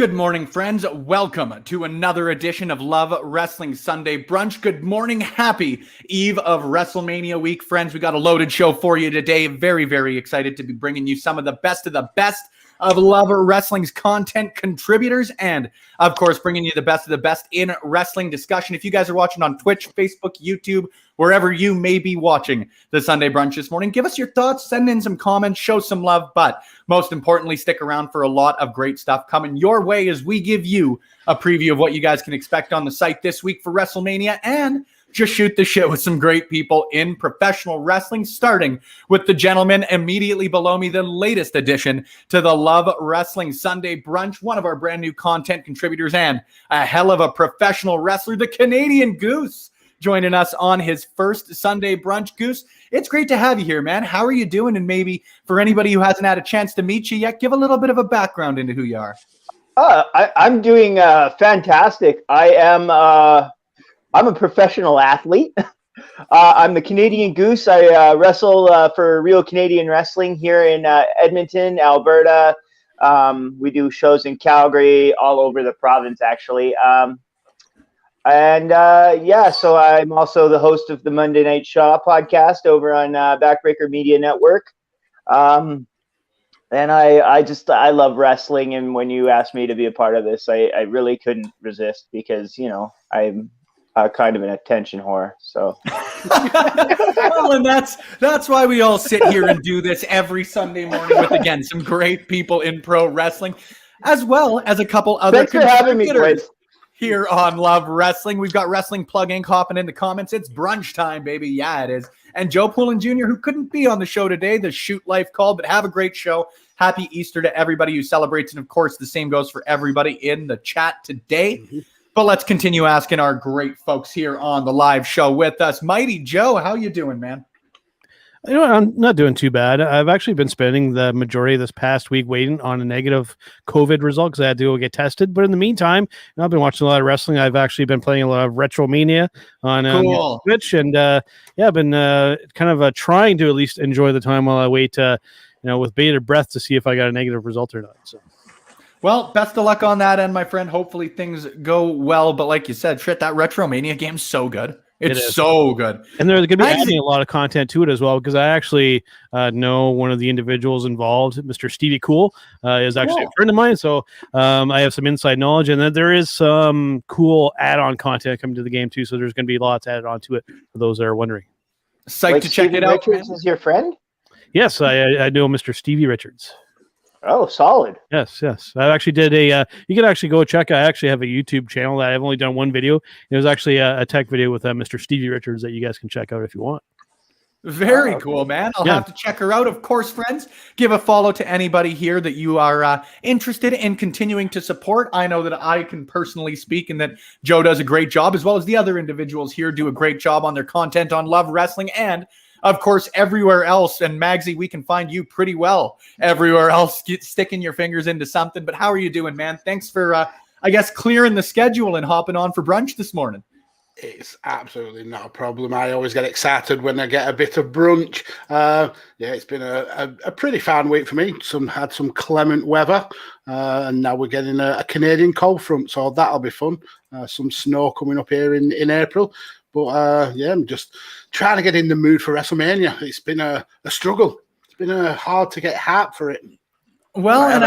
Good morning, friends. Welcome to another edition of Love Wrestling Sunday Brunch. Good morning. Happy eve of WrestleMania week, friends. We got a loaded show for you today. Very, very excited to be bringing you some of the best of Love Wrestling's content contributors and, of course, bringing you the best in wrestling discussion. If you guys are watching on Twitch, Facebook, YouTube, wherever you may be watching the Sunday Brunch this morning, give us your thoughts, send in some comments, show some love, but most importantly, stick around for a lot of great stuff coming your way as we give you a preview of what you guys can expect on the site this week for WrestleMania and just shoot the shit with some great people in professional wrestling, starting with the gentleman immediately below me, the latest addition to the Love Wrestling Sunday Brunch, one of our brand new content contributors and a hell of a professional wrestler, the Canadian Goose, joining us on his first Sunday Brunch. Goose, it's great to have you here, man. How are you doing? And maybe for anybody who hasn't had a chance to meet you yet, give a little bit of a background into who you are. I'm doing fantastic. I'm a professional athlete. I'm the Canadian Goose. I wrestle for Real Canadian Wrestling here in Edmonton, Alberta. We do shows in Calgary, all over the province, actually. So I'm also the host of the Monday Night Shaw podcast over on Backbreaker Media Network. And I love wrestling. And when you asked me to be a part of this, I really couldn't resist because, you know, I'm kind of an attention whore. So, well, and that's why we all sit here and do this every Sunday morning with, again, some great people in pro wrestling, as well as a couple other Thanks for having me, Chris. Here on Love Wrestling. We've got Wrestling Plug Inc. hopping in the comments. It's brunch time, baby. Yeah, it is. And Joe Poulin Jr., who couldn't be on the show today, the shoot life call, but have a great show. Happy Easter to everybody who celebrates. And of course, the same goes for everybody in the chat today. Mm-hmm. But let's continue asking our great folks here on the live show with us. Mighty Joe, how you doing, man? You know, I'm not doing too bad. I've actually been spending the majority of this past week waiting on a negative COVID result because I had to go get tested. But in the meantime, I've been watching a lot of wrestling. I've actually been playing a lot of WrestleMania on Twitch. And I've been kind of trying to at least enjoy the time while I wait, with bated breath to see if I got a negative result or not. So. Well, best of luck on that end, my friend. Hopefully things go well. But like you said, that RetroMania game's so good. It's so good. And they're going to be adding a lot of content to it as well, because I actually know one of the individuals involved, Mr. Stevie Cool, is actually a friend of mine. So I have some inside knowledge. And then there is some cool add-on content coming to the game, too. So there's going to be lots added on to it for those that are wondering. Psyched to check it out. Richards is your friend? Yes, I know Mr. Stevie Richards. Oh, solid. Yes. I actually did you can actually go check. I actually have a YouTube channel that I've only done one video. It was actually a tech video with Mr. Stevie Richards that you guys can check out if you want. Very cool, man. I'll have to check her out. Of course, friends, give a follow to anybody here that you are interested in continuing to support. I know that I can personally speak and that Joe does a great job, as well as the other individuals here do a great job on their content on Love Wrestling. And of course, everywhere else, and Magsy, we can find you pretty well everywhere else, sticking your fingers into something. But how are you doing, man? Thanks for, clearing the schedule and hopping on for brunch this morning. It's absolutely not a problem. I always get excited when I get a bit of brunch. It's been a pretty fine week for me. Had some clement weather, and now we're getting a Canadian cold front, so that'll be fun. Some snow coming up here in April. But I'm just trying to get in the mood for WrestleMania. It's been a struggle. It's been hard to get hyped for it. Well, and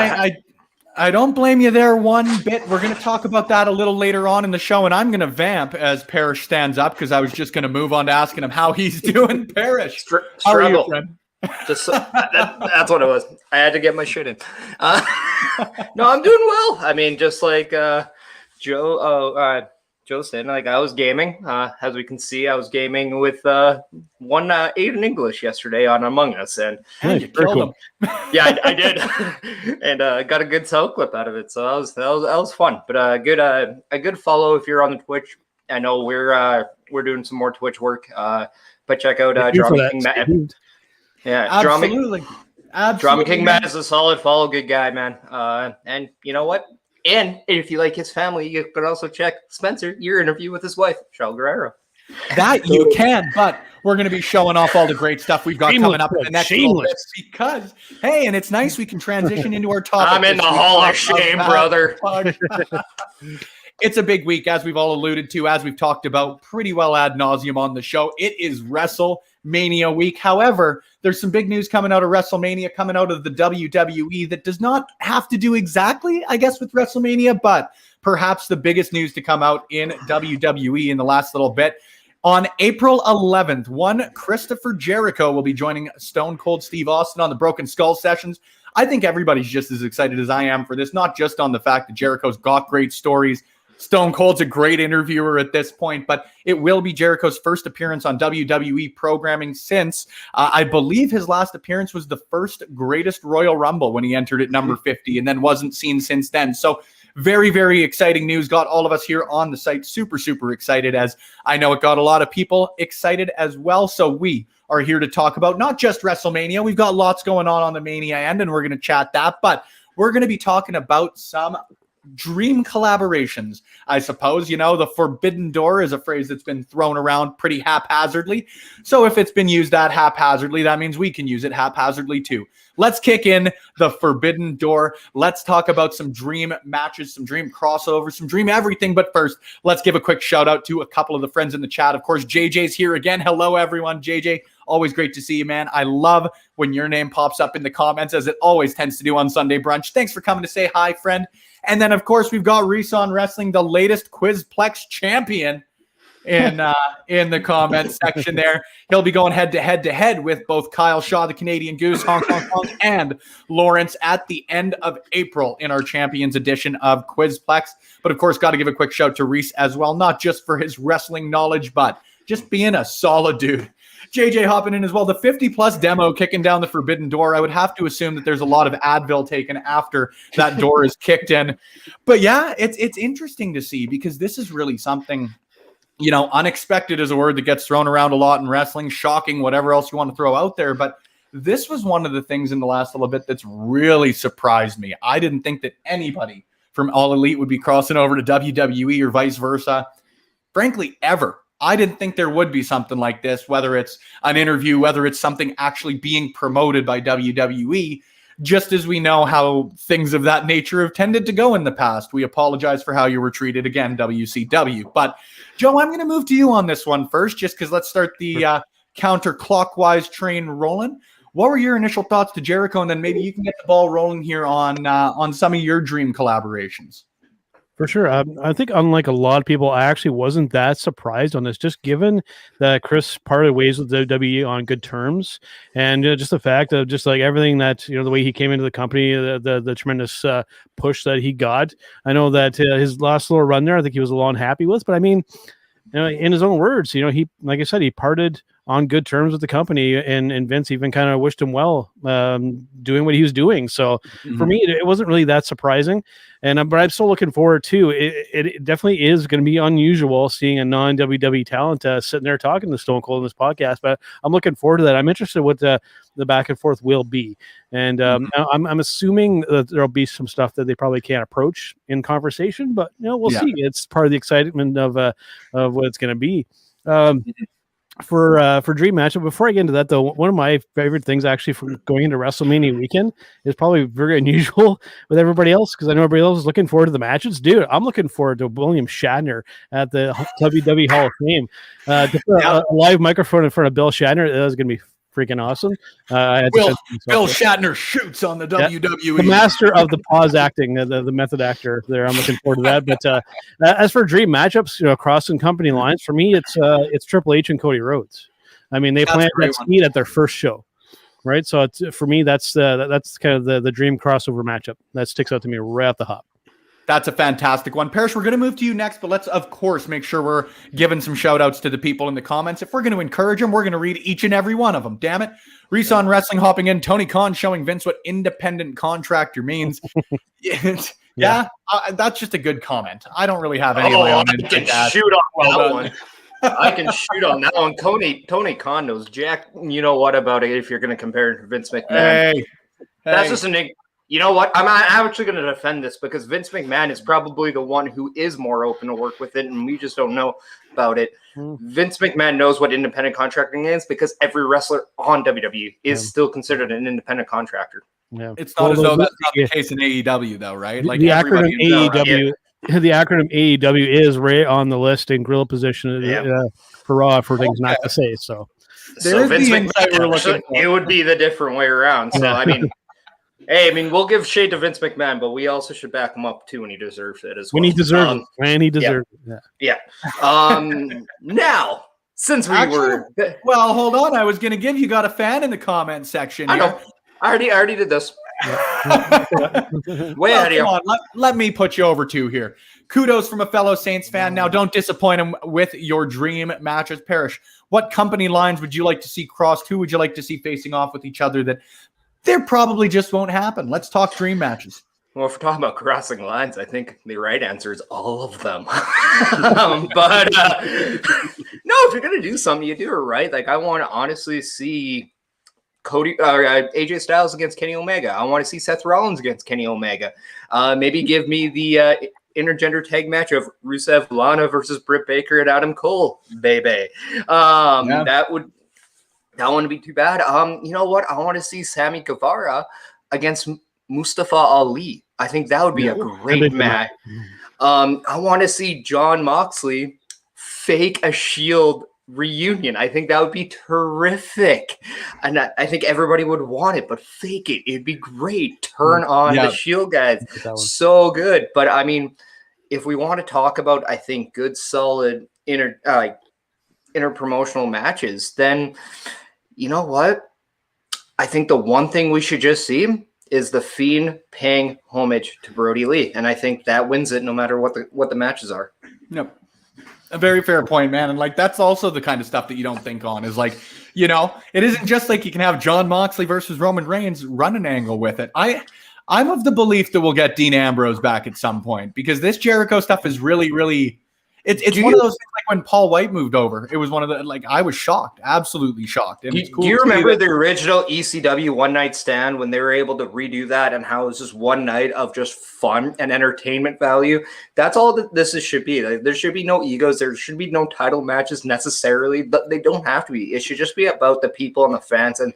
I don't blame you there one bit. We're going to talk about that a little later on in the show, and I'm going to vamp as Parrish stands up because I was just going to move on to asking him how he's doing. Parrish, how are you, friend? Just that's what it was. I had to get my shit in. No, I'm doing well. I mean, just like Joe said, like I was gaming. As we can see, I was gaming with one Aiden English yesterday on Among Us, and you killed him. Yeah, I did, and got a good sound clip out of it. So that was fun. But a good follow if you're on the Twitch. I know we're doing some more Twitch work. But check out Drama King Matt. Yeah, absolutely. Drama King Matt is a solid follow. Good guy, man. And you know what? And if you like his family, you could also check Spencer, your interview with his wife, Charlotte Guerrero. That you can, but we're going to be showing off all the great stuff we've got coming up in the next little bit because, hey, and it's nice we can transition into our topic. I'm in the hall of shame, brother. It's a big week, as we've all alluded to, as we've talked about pretty well ad nauseum on the show. It is WrestleMania week. However, there's some big news coming out of WrestleMania, coming out of the WWE that does not have to do exactly, I guess, with WrestleMania, but perhaps the biggest news to come out in WWE in the last little bit. On April 11th, one Christopher Jericho will be joining Stone Cold Steve Austin on the Broken Skull Sessions. I think everybody's just as excited as I am for this, not just on the fact that Jericho's got great stories. Stone Cold's a great interviewer at this point, but it will be Jericho's first appearance on WWE programming since I believe his last appearance was the first Greatest Royal Rumble when he entered at number 50 and then wasn't seen since then. So very, very exciting news. Got all of us here on the site super, super excited, as I know it got a lot of people excited as well. So we are here to talk about not just WrestleMania. We've got lots going on the Mania end, and we're going to chat that, but we're going to be talking about some dream collaborations, I suppose. You know, the forbidden door is a phrase that's been thrown around pretty haphazardly. So if it's been used that haphazardly, that means we can use it haphazardly too. Let's kick in the forbidden door. Let's talk about some dream matches, some dream crossovers, some dream everything. But first, let's give a quick shout out to a couple of the friends in the chat. Of course, JJ's here again. Hello, everyone. JJ, always great to see you, man. I love when your name pops up in the comments, as it always tends to do on Sunday Brunch. Thanks for coming to say hi, friend. And then, of course, we've got Reese on Wrestling, the latest Quizplex champion, in the comments section there. He'll be going head-to-head with both Kyle Shaw, the Canadian Goose, Hong Kong, and Lawrence at the end of April in our Champions edition of Quizplex. But, of course, got to give a quick shout to Reese as well, not just for his wrestling knowledge, but just being a solid dude. JJ hopping in as well. The 50-plus demo kicking down the forbidden door. I would have to assume that there's a lot of Advil taken after that door is kicked in. But yeah, it's interesting to see, because this is really something, you know, unexpected is a word that gets thrown around a lot in wrestling, shocking, whatever else you want to throw out there. But this was one of the things in the last little bit that's really surprised me. I didn't think that anybody from All Elite would be crossing over to WWE or vice versa. Frankly, ever. I didn't think there would be something like this, whether it's an interview, whether it's something actually being promoted by WWE, just as we know how things of that nature have tended to go in the past. We apologize for how you were treated again, WCW. But, Joe, I'm going to move to you on this one first, just because let's start the counterclockwise train rolling. What were your initial thoughts to Jericho? And then maybe you can get the ball rolling here on some of your dream collaborations. For sure. I think, unlike a lot of people, I actually wasn't that surprised on this, just given that Chris parted ways with WWE on good terms, and just the fact of just like everything that, you know, the way he came into the company, the tremendous push that he got. I know that his last little run there, I think he was a little unhappy with, but I mean, you know, in his own words, you know, he, like I said, he parted on good terms with the company, and Vince even kind of wished him well, doing what he was doing. So for me, it wasn't really that surprising. And but I'm still looking forward to it. It definitely is going to be unusual seeing a non-WWE talent sitting there talking to Stone Cold in this podcast, but I'm looking forward to that. I'm interested what the back and forth will be. And I'm assuming that there'll be some stuff that they probably can't approach in conversation, but you know, we'll see. It's part of the excitement of what it's going to be. For dream matchup. Before I get into that, though, one of my favorite things actually from going into WrestleMania weekend is probably very unusual with everybody else, because I know everybody else is looking forward to the matches. Dude, I'm looking forward to William Shatner at the WWE Hall of Fame. To put a live microphone in front of Bill Shatner, that was going to be freaking awesome. Bill Shatner shoots on the WWE. The master of the pause acting, the method actor there. I'm looking forward to that. But as for dream matchups, you know, crossing company lines, for me, it's Triple H and Cody Rhodes. I mean, they planted that seed at their first show, right? So for me, that's kind of the dream crossover matchup that sticks out to me right off the hop. That's a fantastic one. Parrish, we're going to move to you next, but let's, of course, make sure we're giving some shout-outs to the people in the comments. If we're going to encourage them, we're going to read each and every one of them. Damn it. Reese on Wrestling hopping in. Tony Khan showing Vince what independent contractor means. That's just a good comment. I don't really have any. I can shoot on that one. I can shoot on that one. Tony Khan knows Jack. You know what about it if you're going to compare it to Vince McMahon? Hey. That's just an You know what? I'm actually going to defend this because Vince McMahon is probably the one who is more open to work with it, and we just don't know about it. Vince McMahon knows what independent contracting is because every wrestler on WWE is still considered an independent contractor. Yeah. It's not as though that's not the case in AEW, though, right? Like the acronym everybody. AEW, the acronym AEW is right on the list in grill position for Raw for things not to say. So there's Vince the insight we're looking McMahon, for. it would be the different way around. So I mean. Hey, I mean, we'll give shade to Vince McMahon, but we also should back him up too when he deserves it as well. When he deserves it, man, he deserves it. Yeah. Now, since we were, well, hold on. I was going to give you got a fan in the comment section. I know. I already did this. Way ahead of you. Let me put you over two here. Kudos from a fellow Saints fan. Now, don't disappoint him with your dream matches. Parrish, what company lines would you like to see crossed? Who would you like to see facing off with each other that there probably just won't happen? Let's talk dream matches. Well, if we're talking about crossing lines, I think the right answer is all of them. But no, if you're going to do something, you do it right. Like, I want to honestly see AJ Styles against Kenny Omega. I want to see Seth Rollins against Kenny Omega. Maybe give me the intergender tag match of Rusev Lana versus Britt Baker and Adam Cole, baby. That wouldn't be too bad. You know what? I want to see Sammy Guevara against Mustafa Ali. I think that would be a great match. I want to see John Moxley fake a Shield reunion. I think that would be terrific. And I think everybody would want it, but fake it. It'd be great. Turn on the Shield guys. So good. But I mean, if we want to talk about, I think, good, solid interpromotional matches, then you know what? I think the one thing we should just see is the Fiend paying homage to Brody Lee, and I think that wins it no matter what the matches are. Yep. A very fair point, man. And like that's also the kind of stuff that you don't think on is like, you know, it isn't just like you can have John Moxley versus Roman Reigns run an angle with it. I'm of the belief that we'll get Dean Ambrose back at some point because this Jericho stuff is really, really it's one of those things like when Paul White moved over. It was one of the I was shocked, absolutely shocked. And do you remember the original ECW One Night Stand when they were able to redo that and how it was just one night of just fun and entertainment value? That's all that should be. Like, there should be no egos. There should be no title matches necessarily, but they don't have to be. It should just be about the people and the fans and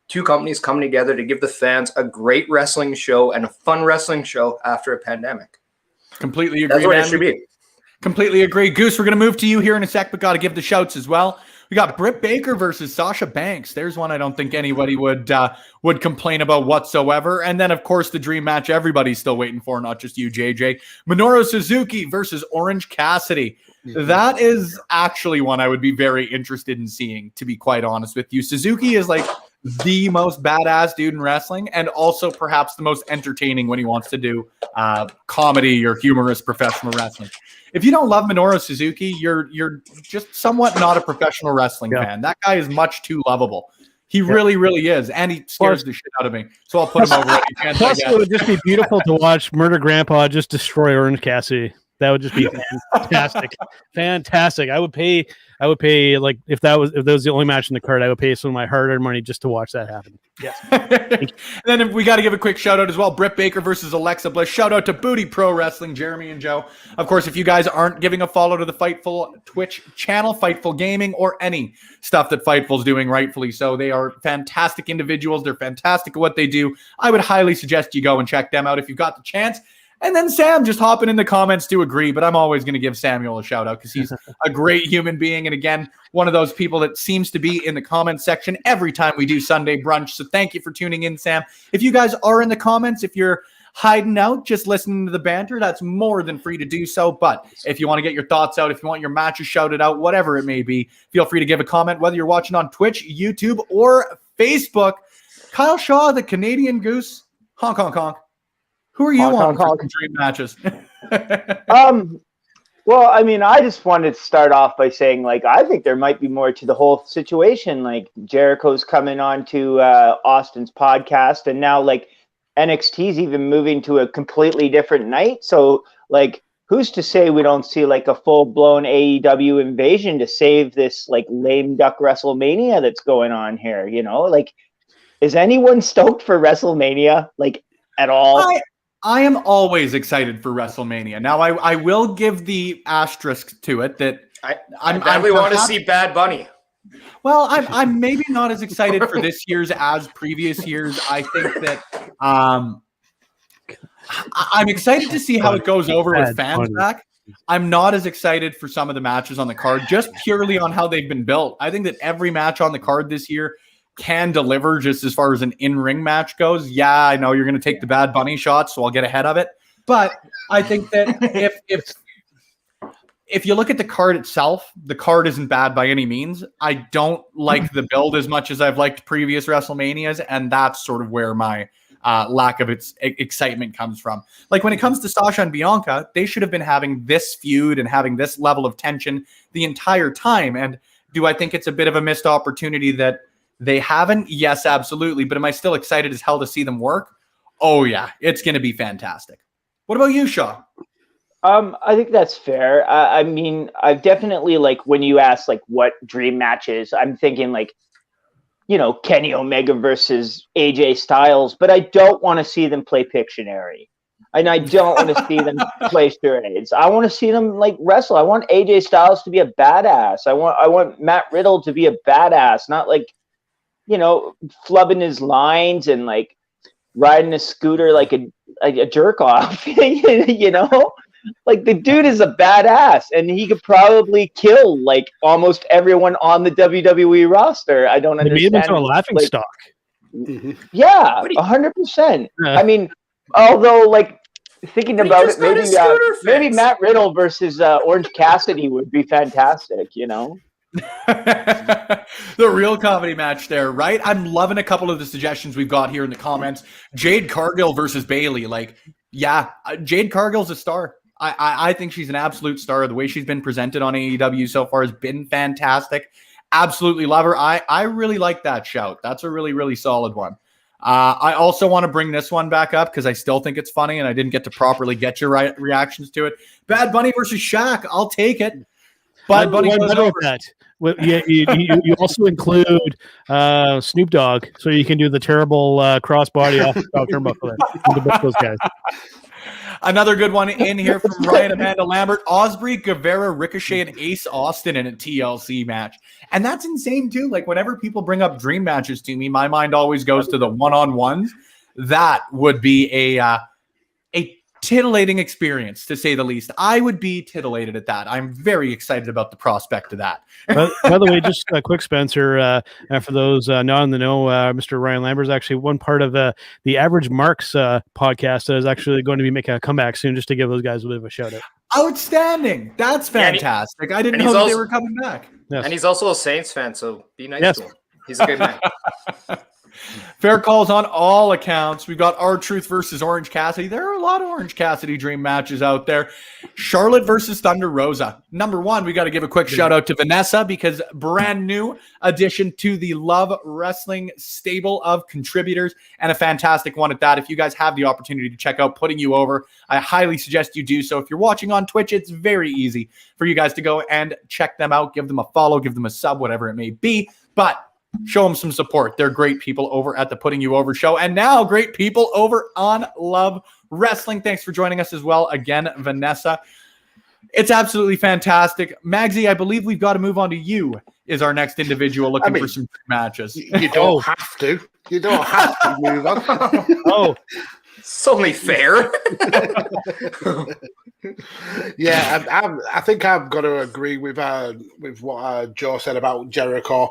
two companies coming together to give the fans a great wrestling show and a fun wrestling show after a pandemic. Completely agree. That's what it should be. Completely agree. Goose, we're going to move to you here in a sec, but got to give the shouts as well. We got Britt Baker versus Sasha Banks. There's one I don't think anybody would complain about whatsoever. And then, of course, the dream match everybody's still waiting for, not just you, JJ. Minoru Suzuki versus Orange Cassidy. That is actually one I would be very interested in seeing, to be quite honest with you. Suzuki is like the most badass dude in wrestling and also perhaps the most entertaining when he wants to do comedy or humorous professional wrestling. If you don't love Minoru Suzuki, you're just somewhat not a professional wrestling fan. That guy is much too lovable. He really, really is. And he scares the shit out of me. So I'll put him over any chance I Plus, get. it would just be beautiful to watch Murder Grandpa just destroy Orange Cassidy. That would just be fantastic. Fantastic. I would pay like if that was the only match in the card, I would pay some of my hard-earned money just to watch that happen. Yeah. And then we got to give a quick shout out as well. Britt Baker versus Alexa Bliss. Shout out to Booty Pro Wrestling, Jeremy and Joe. Of course, if you guys aren't giving a follow to the Fightful Twitch channel, Fightful Gaming, or any stuff that Fightful's doing rightfully so, they are fantastic individuals. They're fantastic at what they do. I would highly suggest you go and check them out if you've got the chance. And then Sam just hopping in the comments to agree, but I'm always going to give Samuel a shout out because he's a great human being. And again, one of those people that seems to be in the comments section every time we do Sunday brunch. So thank you for tuning in, Sam. If you guys are in the comments, if you're hiding out, just listening to the banter, that's more than free to do so. But if you want to get your thoughts out, if you want your matches shouted out, whatever it may be, feel free to give a comment, whether you're watching on Twitch, YouTube, or Facebook. Kyle Shaw, the Canadian Goose, honk, honk, honk. Who are you on for dream matches? Well, I mean, I just wanted to start off by saying, like, I think there might be more to the whole situation. Like, Jericho's coming on to Austin's podcast, and now, like, NXT's even moving to a completely different night. So, like, who's to say we don't see, like, a full-blown AEW invasion to save this, like, lame duck WrestleMania that's going on here, you know? Like, is anyone stoked for WrestleMania? Like, at all? I am always excited for WrestleMania. Now, I will give the asterisk to it that I definitely want to see Bad Bunny. Well, I'm maybe not as excited for this year's as previous years. I think that I'm excited to see how it goes over with fans back. I'm not as excited for some of the matches on the card, just purely on how they've been built. I think that every match on the card this year can deliver just as far as an in-ring match goes. Yeah, I know you're going to take the Bad Bunny shot, so I'll get ahead of it. But I think that if you look at the card itself, the card isn't bad by any means. I don't like the build as much as I've liked previous WrestleManias, and that's sort of where my lack of its excitement comes from. Like when it comes to Sasha and Bianca, they should have been having this feud and having this level of tension the entire time. And do I think it's a bit of a missed opportunity that they haven't? Yes, absolutely. But am I still excited as hell to see them work? Oh yeah, it's going to be fantastic. What about you, Shaw? I think that's fair. I mean, I've definitely, like, when you ask like what dream matches, I'm thinking like, you know, Kenny Omega versus AJ Styles, but I don't want to see them play Pictionary. And I don't want to see them play charades. I want to see them like wrestle. I want AJ Styles to be a badass. I want Matt Riddle to be a badass, not like, you know, flubbing his lines and like riding a scooter like a jerk off. You know? Like, the dude is a badass, and he could probably kill like almost everyone on the WWE roster. I don't understand. Maybe into a laughing stock. Yeah, 100%. I mean, although, like, thinking about it, maybe Matt Riddle versus Orange Cassidy would be fantastic. You know. The real comedy match there, right? I'm loving a couple of the suggestions we've got here in the comments. Jade Cargill versus Bayley. Like, yeah, Jade Cargill's a star. I think she's an absolute star. The way she's been presented on AEW so far has been fantastic. Absolutely love her. I really like that shout. That's a really, really solid one. I also want to bring this one back up because I still think it's funny and I didn't get to properly get your reactions to it. Bad Bunny versus Shaq. I'll take it. Bad Bunny goes over. That. Well, yeah, you also include Snoop Dogg, so you can do the terrible crossbody off the turnbuckle into both those guys. Another good one in here from Ryan Amanda Lambert. Osprey, Guevara, Ricochet, and Ace Austin in a TLC match. And that's insane, too. Like, whenever people bring up dream matches to me, my mind always goes to the one-on-ones. That would be a titillating experience, to say the least. I would be titillated at that. I'm very excited about the prospect of that. By the way, just a quick, Spencer, for those not in the know, Mr. Ryan Lambert is actually one part of the Average Marks podcast that is actually going to be making a comeback soon, just to give those guys a bit of a shout out. Outstanding. That's fantastic. I didn't know that they were coming back. Yes. And he's also a Saints fan, so be nice to him. He's a good man. Fair calls on all accounts. We've got R-Truth versus Orange Cassidy. There are a lot of Orange Cassidy dream matches out there. Charlotte versus Thunder Rosa. Number one, we got to give a quick shout out to Vanessa because brand new addition to the Love Wrestling stable of contributors and a fantastic one at that. If you guys have the opportunity to check out Putting You Over, I highly suggest you do so. If you're watching on Twitch, it's very easy for you guys to go and check them out. Give them a follow, give them a sub, whatever it may be. But show them some support. They're great people over at the Putting You Over show. And now great people over on Love Wrestling. Thanks for joining us as well. Again, Vanessa. It's absolutely fantastic. Magsy, I believe we've got to move on to you as our next individual looking for some matches. You don't have to. You don't have to move on. It's only fair. Yeah, I think I've got to agree with what Joe said about Jericho.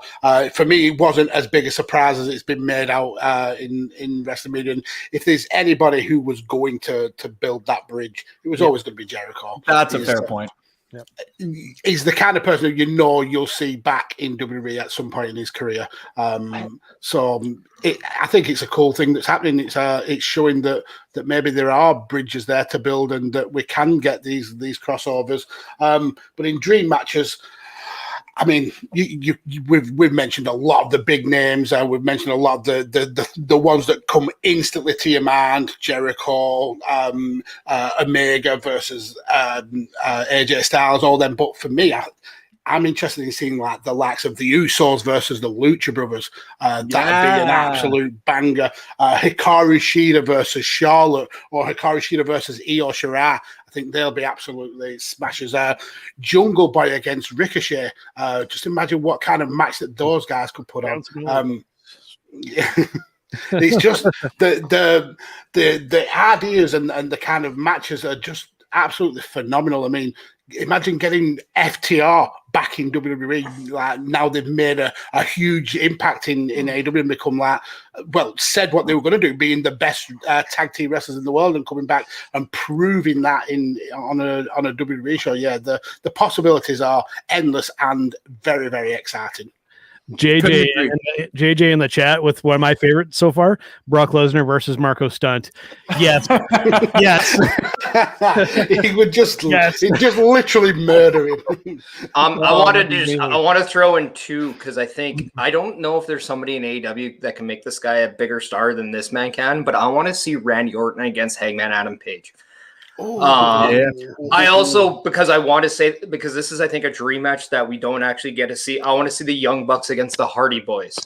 For me, it wasn't as big a surprise as it's been made out in WrestleMania. And if there's anybody who was going to build that bridge, it was always going to be Jericho. That's a fair point. Yep. He's the kind of person who you'll see back in WWE at some point in his career. So I think it's a cool thing that's happening. It's showing that maybe there are bridges there to build and that we can get these crossovers. But in dream matches, I mean, we've mentioned a lot of the big names. We've mentioned a lot of the ones that come instantly to your mind: Jericho, Omega versus AJ Styles, all them. But for me, I'm interested in seeing like the likes of the Usos versus the Lucha Brothers. That'd be an absolute banger. Hikaru Shida versus Charlotte, or Hikaru Shida versus Io Shirai. I think they'll be absolutely smashes. Jungle Boy against Ricochet. Just imagine what kind of match that those guys could put on. It's just the ideas and the kind of matches are just absolutely phenomenal. I mean, imagine getting FTR back in WWE. Like, now they've made a huge impact in AEW and become said what they were going to do, being the best tag team wrestlers in the world, and coming back and proving that on a WWE show. Yeah, the possibilities are endless and very, very exciting. JJ in the chat with one of my favorites so far: Brock Lesnar versus Marco Stunt. Yes, yes. He would just literally murder him. I want to throw in two, because I don't know if there's somebody in AEW that can make this guy a bigger star than this man can, but I want to see Randy Orton against Hangman Adam Page. I also, because this is, I think, a dream match that we don't actually get to see. I want to see the Young Bucks against the Hardy Boys.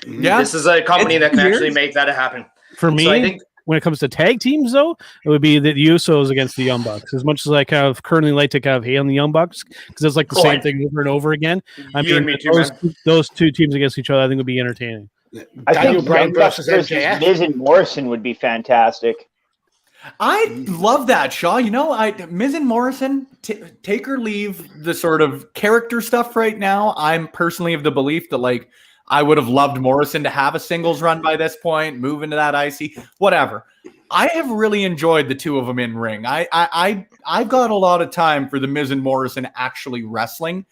Yeah, this is a company that can actually make that happen. For me, so I think when it comes to tag teams, though, it would be the Usos against the Young Bucks. As much as I kind of currently like to kind of hate on the Young Bucks, because it's like the same thing over and over again. I mean, those two teams against each other, I think would be entertaining. I think Young Bucks versus Miz and Morrison would be fantastic. I love that, Shaw. You know, Miz and Morrison, take or leave the sort of character stuff right now. I'm personally of the belief that, like, I would have loved Morrison to have a singles run by this point, move into that IC, whatever. I have really enjoyed the two of them in ring. I've got a lot of time for the Miz and Morrison actually wrestling.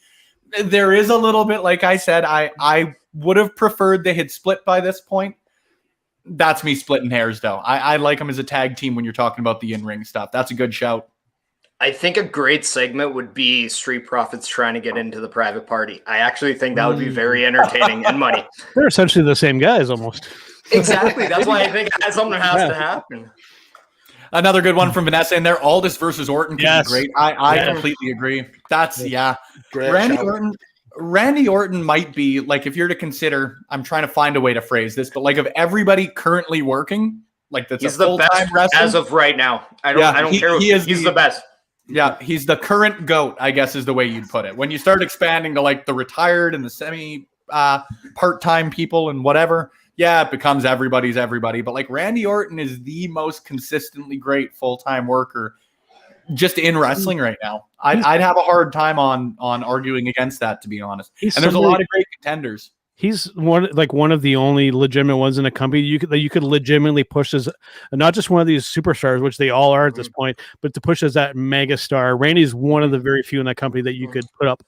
There is a little bit, like I said, I would have preferred they had split by this point. That's me splitting hairs, though. I like them as a tag team when you're talking about the in-ring stuff. That's a good shout. I think a great segment would be Street Profits trying to get into the private party. I actually think that would be very entertaining and money. They're essentially the same guys almost. Exactly. That's why I think something has to happen. Another good one from Vanessa in there. Aldis versus Orton could be great. I completely agree. That's, great. Randy Orton might be, like, if you're to consider, I'm trying to find a way to phrase this, but like of everybody currently working, like that's he's the best wrestler as of right now. I don't care. He's the best. Yeah, he's the current GOAT, I guess is the way you'd put it. When you start expanding to like the retired and the semi part-time people and whatever, it becomes everybody's everybody. But like Randy Orton is the most consistently great full-time worker just in wrestling right now. I'd have a hard time on arguing against that, to be honest. And there's a lot of great contenders. He's one of the only legitimate ones in a company you could legitimately push as not just one of these superstars, which they all are at this point, but to push as that mega star. Randy's one of the very few in that company that you could put up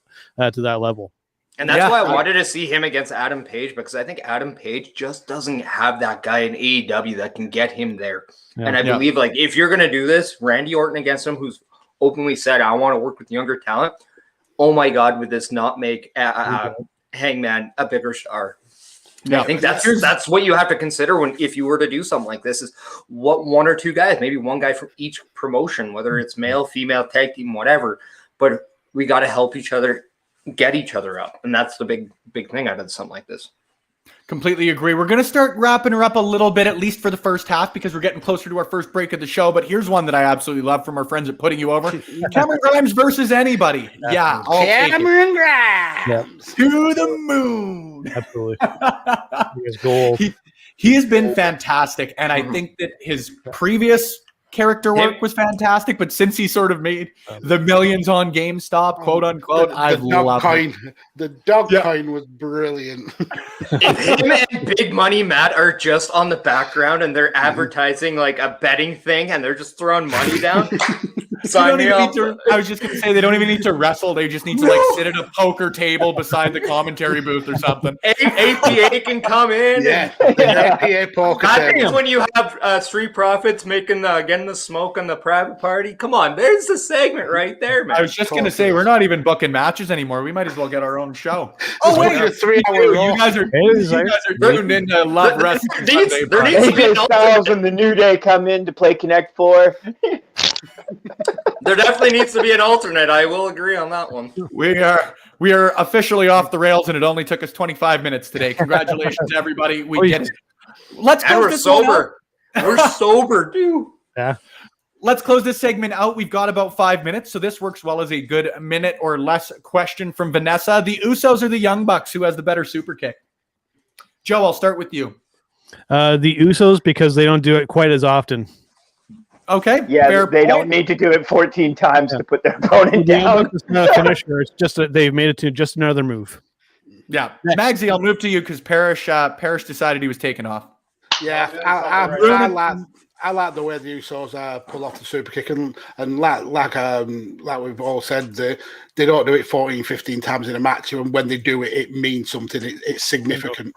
to that level. And that's why I wanted to see him against Adam Page, because I think Adam Page just doesn't have that guy in AEW that can get him there. Yeah. And I believe, like, if you're going to do this, Randy Orton against him, who's openly said, I want to work with younger talent. Oh my God, would this not make Hangman a bigger star? Yeah, I think that's what you have to consider if you were to do something like this, is what one or two guys, maybe one guy from each promotion, whether it's male, female, tag team, whatever, but we got to help each other get each other up. And that's the big thing out of something like this. Completely agree. We're going to start wrapping her up a little bit, at least for the first half, because we're getting closer to our first break of the show. But here's one that I absolutely love from our friends at Putting You Over. Cameron Grimes versus anybody. Yeah. Cameron Grimes. To the moon. Absolutely. He is gold. He has been fantastic. And I think that his previous character work was fantastic, but since he sort of made the millions on GameStop, quote unquote, I love it. The dog coin was brilliant. If him and Big Money Matt are just on the background and they're advertising like a betting thing and they're just throwing money down. I was just going to say, they don't even need to wrestle. They just need to like sit at a poker table beside the commentary booth or something. APA can come in. APA poker table. That's when you have Street Profits making getting the smoke on the private party. Come on, there's the segment right there, man. I was just going to say, we're not even booking matches anymore. We might as well get our own show. Oh, wait, you're 3 hours. You guys are tuned into Love Wrestling. AJ Styles and the New Day come in to play Connect 4. There definitely needs to be an alternate. I will agree on that one. We are officially off the rails, and it only took us 25 minutes today. Congratulations, everybody. We did it. Let's And close we're this one out. sober. We're sober, dude. Yeah. Let's close this segment out. We've got about 5 minutes, so this works well as a good minute or less question from Vanessa. The Usos or the Young Bucks? Who has the better super kick? Joe, I'll start with you. The Usos, because they don't do it quite as often. Okay. Yeah, fair they point. don't need to do it 14 times to put their opponent The Young down. Bucks is not a finisher. It's just that they've made it to just another move. Yeah. Magsy, I'll move to you because Parrish decided he was taking off. Yeah, I like the way the Usos pull off the super kick, and like we've all said, they don't do it 14, 15 times in a match, and when they do it, it means something. It's significant.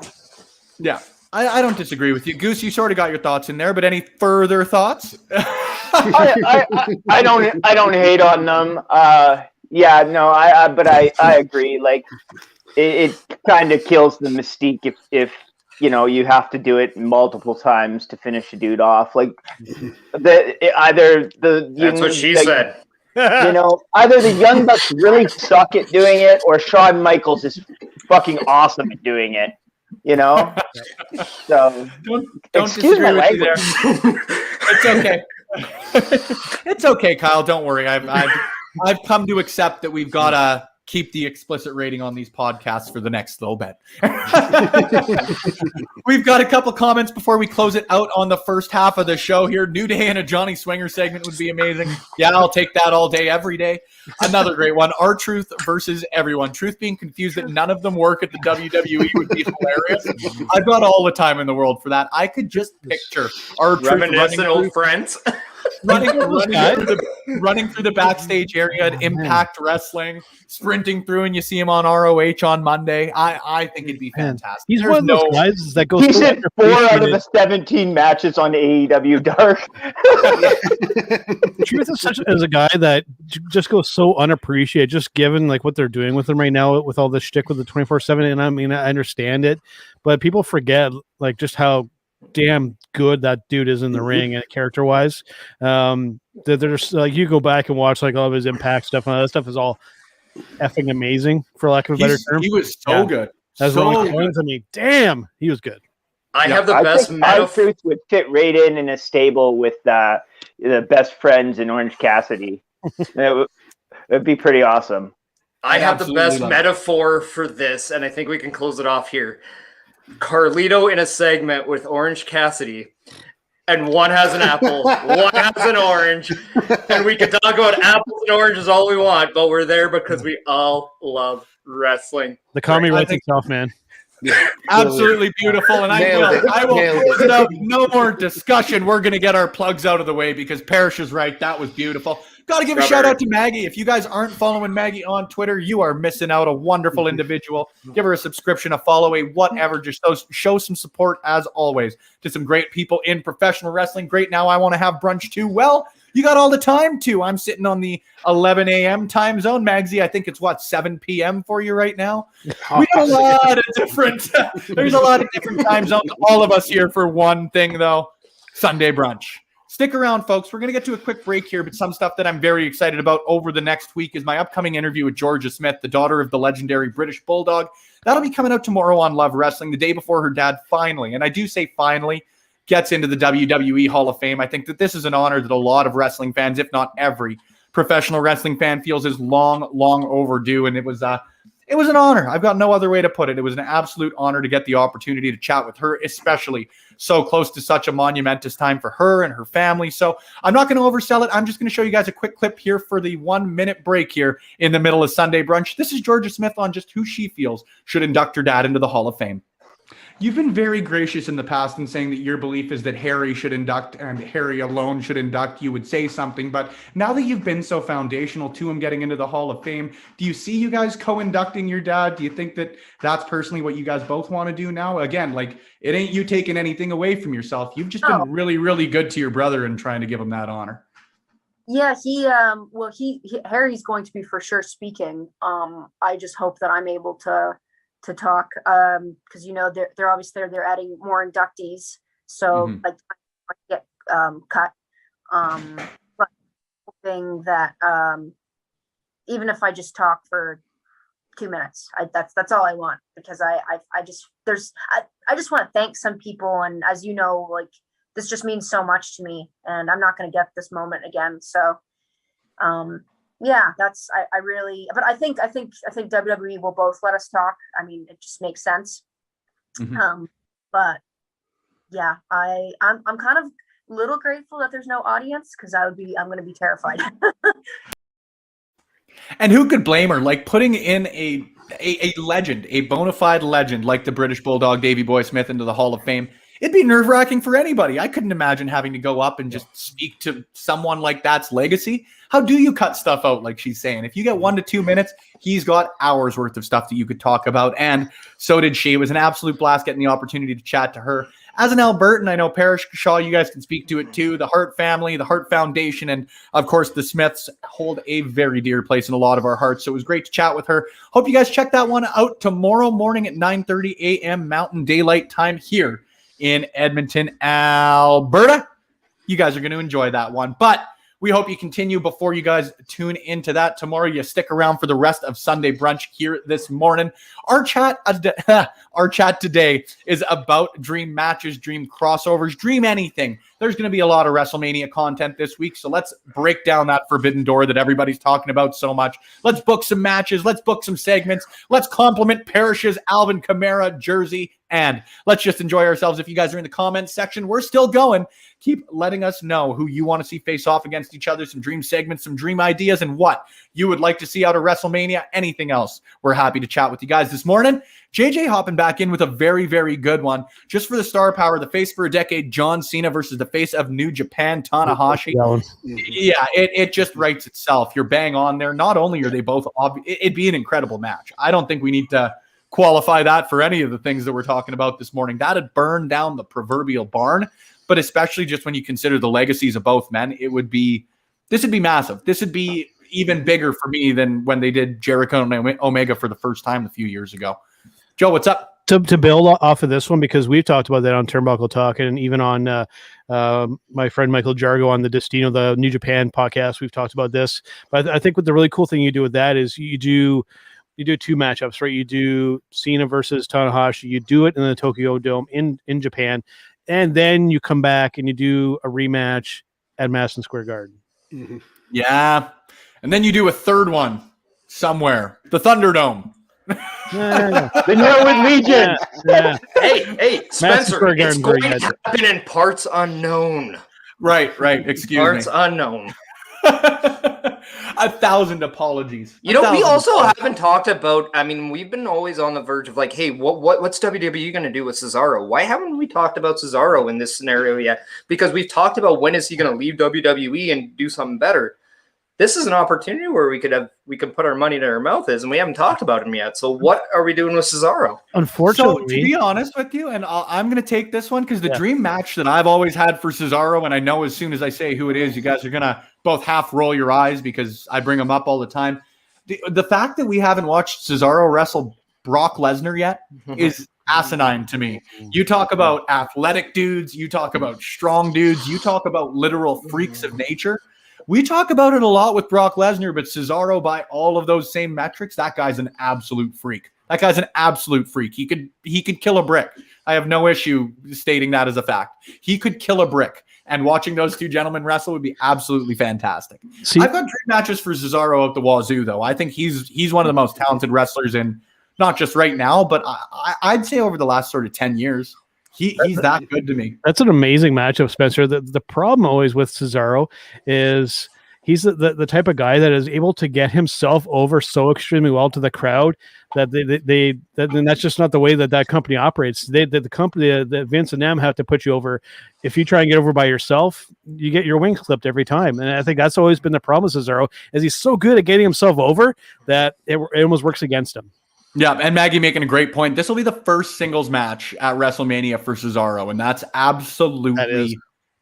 Yeah. I don't disagree with you. Goose, you sort of got your thoughts in there, but any further thoughts? I don't hate on them. Yeah, no, but I agree. Like it kind of kills the mystique if you know you have to do it multiple times to finish a dude off. Like That's what she said. You know, either the Young Bucks really suck at doing it, or Shawn Michaels is fucking awesome at doing it. You know, so Don't excuse my disagree with you language. there. It's okay. It's okay, Kyle. Don't worry. I've come to accept that we've got to keep the explicit rating on these podcasts for the next little bit. We've got a couple comments before we close it out on the first half of the show here. New Day and a Johnny Swinger segment would be amazing. Yeah, I'll take that all day, every day. Another great one. R-Truth versus everyone. Truth being confused that none of them work at the WWE would be hilarious. I've got all the time in the world for that. I could just picture R-Truth Reminiscent old friends. running through the backstage area at Impact Wrestling, sprinting through, and you see him on ROH on Monday. I think it'd be fantastic. He's one of those guys that goes. He's in 4 out of the 17 matches on AEW Dark. Truth is such as a guy that just goes so unappreciated, just given like what they're doing with him right now with all this shtick with the 24/7. And I mean, I understand it, but people forget like just how damn good that dude is in the ring and character wise. There's like you go back and watch like all of his Impact stuff, and that stuff is all effing amazing, for lack of a better term. He was so good. That's so good. I mean, damn, he was good. I have the best metaphor. R-Truth would fit right in a stable with the best friends in Orange Cassidy. It'd be pretty awesome. I have the best metaphor for this, and I think we can close it off here. Carlito in a segment with Orange Cassidy, and one has an apple, one has an orange, and we can talk about apples and oranges all we want, but we're there because we all love wrestling. The comedy writes itself, man. Yeah. Absolutely beautiful, and I will close it out. No more discussion. We're going to get our plugs out of the way because Parrish is right. That was beautiful. Got to give a shout out to Maggie. If you guys aren't following Maggie on Twitter, you are missing out. A wonderful individual. Give her a subscription, a follow, a whatever. Just show some support as always to some great people in professional wrestling. Great. Now I want to have brunch too. Well, you got all the time too. I'm sitting on the 11 a.m. time zone. Magsy, I think it's 7 p.m. for you right now. We got a lot of different. There's a lot of different time zones. All of us here for one thing though: Sunday brunch. Stick around, folks. We're going to get to a quick break here, but some stuff that I'm very excited about over the next week is my upcoming interview with Georgia Smith, the daughter of the legendary British Bulldog. That'll be coming out tomorrow on Love Wrestling, the day before her dad finally, and I do say finally, gets into the WWE Hall of Fame. I think that this is an honor that a lot of wrestling fans, if not every professional wrestling fan, feels is long, long overdue, and it was an honor. I've got no other way to put it. It was an absolute honor to get the opportunity to chat with her, especially so close to such a monumentous time for her and her family. So I'm not going to oversell it. I'm just going to show you guys a quick clip here for the 1 minute break here in the middle of Sunday brunch. This is Georgia Smith on just who she feels should induct her dad into the Hall of Fame. You've been very gracious in the past in saying that your belief is that Harry should induct and Harry alone should induct. You would say something, but now that you've been so foundational to him getting into the Hall of Fame, do you see you guys co-inducting your dad? Do you think that that's personally what you guys both want to do now? Again, like it ain't you taking anything away from yourself. You've just been really, really good to your brother and trying to give him that honor. Yeah, Harry's going to be for sure speaking. I just hope that I'm able to talk because they're obviously they're adding more inductees, so like get cut, but anything that, even if I just talk for 2 minutes, that's all I want, because I just want to thank some people, and as you know, like, this just means so much to me, and I'm not going to get this moment again. So, yeah, I really, but I think WWE will both let us talk. I mean, it just makes sense. Mhm. But yeah, I'm kind of a little grateful that there's no audience, because I'm going to be terrified. And who could blame her? Like, putting in a legend, a bona fide legend like the British Bulldog Davey Boy Smith into the Hall of Fame. It'd be nerve-wracking for anybody. I couldn't imagine having to go up and just speak to someone like that's legacy. How do you cut stuff out, like she's saying? If you get 1 to 2 minutes, he's got hours worth of stuff that you could talk about. And so did she. It was an absolute blast getting the opportunity to chat to her. As an Albertan, I know Parrish, Shaw, you guys can speak to it too. The Hart family, the Hart Foundation, and of course the Smiths hold a very dear place in a lot of our hearts. So it was great to chat with her. Hope you guys check that one out tomorrow morning at 9:30 a.m. Mountain Daylight Time here in Edmonton, Alberta. You guys are going to enjoy that one. But we hope you continue before you guys tune into that tomorrow. You stick around for the rest of Sunday Brunch here this morning. Our chat today is about dream matches, dream crossovers, dream anything. There's going to be a lot of WrestleMania content this week, so let's break down that forbidden door that everybody's talking about so much. Let's book some matches. Let's book some segments. Let's compliment Parrish's Alvin Kamara jersey, and let's just enjoy ourselves. If you guys are in the comments section, we're still going. Keep letting us know who you want to see face off against each other, some dream segments, some dream ideas, and what you would like to see out of WrestleMania, anything else. We're happy to chat with you guys this morning. JJ hopping back in with a very, very good one. Just for the star power, the face for a decade, John Cena versus the face of New Japan, Tanahashi. Yeah, it just writes itself. You're bang on there. Not only are they both it'd be an incredible match. I don't think we need to qualify that for any of the things that we're talking about this morning. That'd burn down the proverbial barn. But especially just when you consider the legacies of both men, this would be massive. This would be even bigger for me than when they did Jericho and Omega for the first time a few years ago. Joe, what's up? To build off of this one, because we've talked about that on Turnbuckle Talk, and even on my friend Michael Jargo on the Destino, the New Japan podcast, we've talked about this. But I think what the really cool thing you do with that is you do 2 matchups, right? You do Cena versus Tanahashi. You do it in the Tokyo Dome in Japan. And then you come back and you do a rematch at Madison Square Garden. Mm-hmm. Yeah. And then you do a third one somewhere. The Thunderdome. The Norwood Legion. Yeah. Hey, Spencer, Square it's Garden, going very to happen in parts unknown. Right. Excuse Parts me. unknown. 1,000 apologies. You know, we also haven't talked about, I mean, we've been always on the verge of like, hey, what's WWE going to do with Cesaro? Why haven't we talked about Cesaro in this scenario yet? Because we've talked about when is he going to leave WWE and do something better. This is an opportunity where we could put our money to our mouth is, and we haven't talked about him yet. So what are we doing with Cesaro? Unfortunately, so to be honest with you, and I'm going to take this one because the dream match that I've always had for Cesaro, and I know as soon as I say who it is, you guys are going to both half roll your eyes because I bring him up all the time. The fact that we haven't watched Cesaro wrestle Brock Lesnar yet is asinine to me. You talk about athletic dudes, you talk about strong dudes, you talk about literal freaks of nature. We talk about it a lot with Brock Lesnar, but Cesaro, by all of those same metrics, that guy's an absolute freak. That guy's an absolute freak. He could kill a brick. I have no issue stating that as a fact. He could kill a brick, and watching those two gentlemen wrestle would be absolutely fantastic. I've got dream matches for Cesaro out the wazoo, though. I think he's one of the most talented wrestlers in not just right now, but I'd say over the last sort of 10 years. He's that good to me. That's an amazing matchup, Spencer. The problem always with Cesaro is he's the type of guy that is able to get himself over so extremely well to the crowd that and that's just not the way that company operates. The company, that Vince and them have to put you over. If you try and get over by yourself, you get your wings clipped every time. And I think that's always been the problem with Cesaro, is he's so good at getting himself over that it almost works against him. Yeah, and Maggie making a great point. This will be the first singles match at WrestleMania for Cesaro, and that's absolutely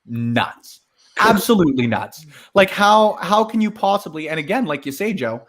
nuts. Absolutely nuts. Like, how can you possibly, and again, like you say, Joe,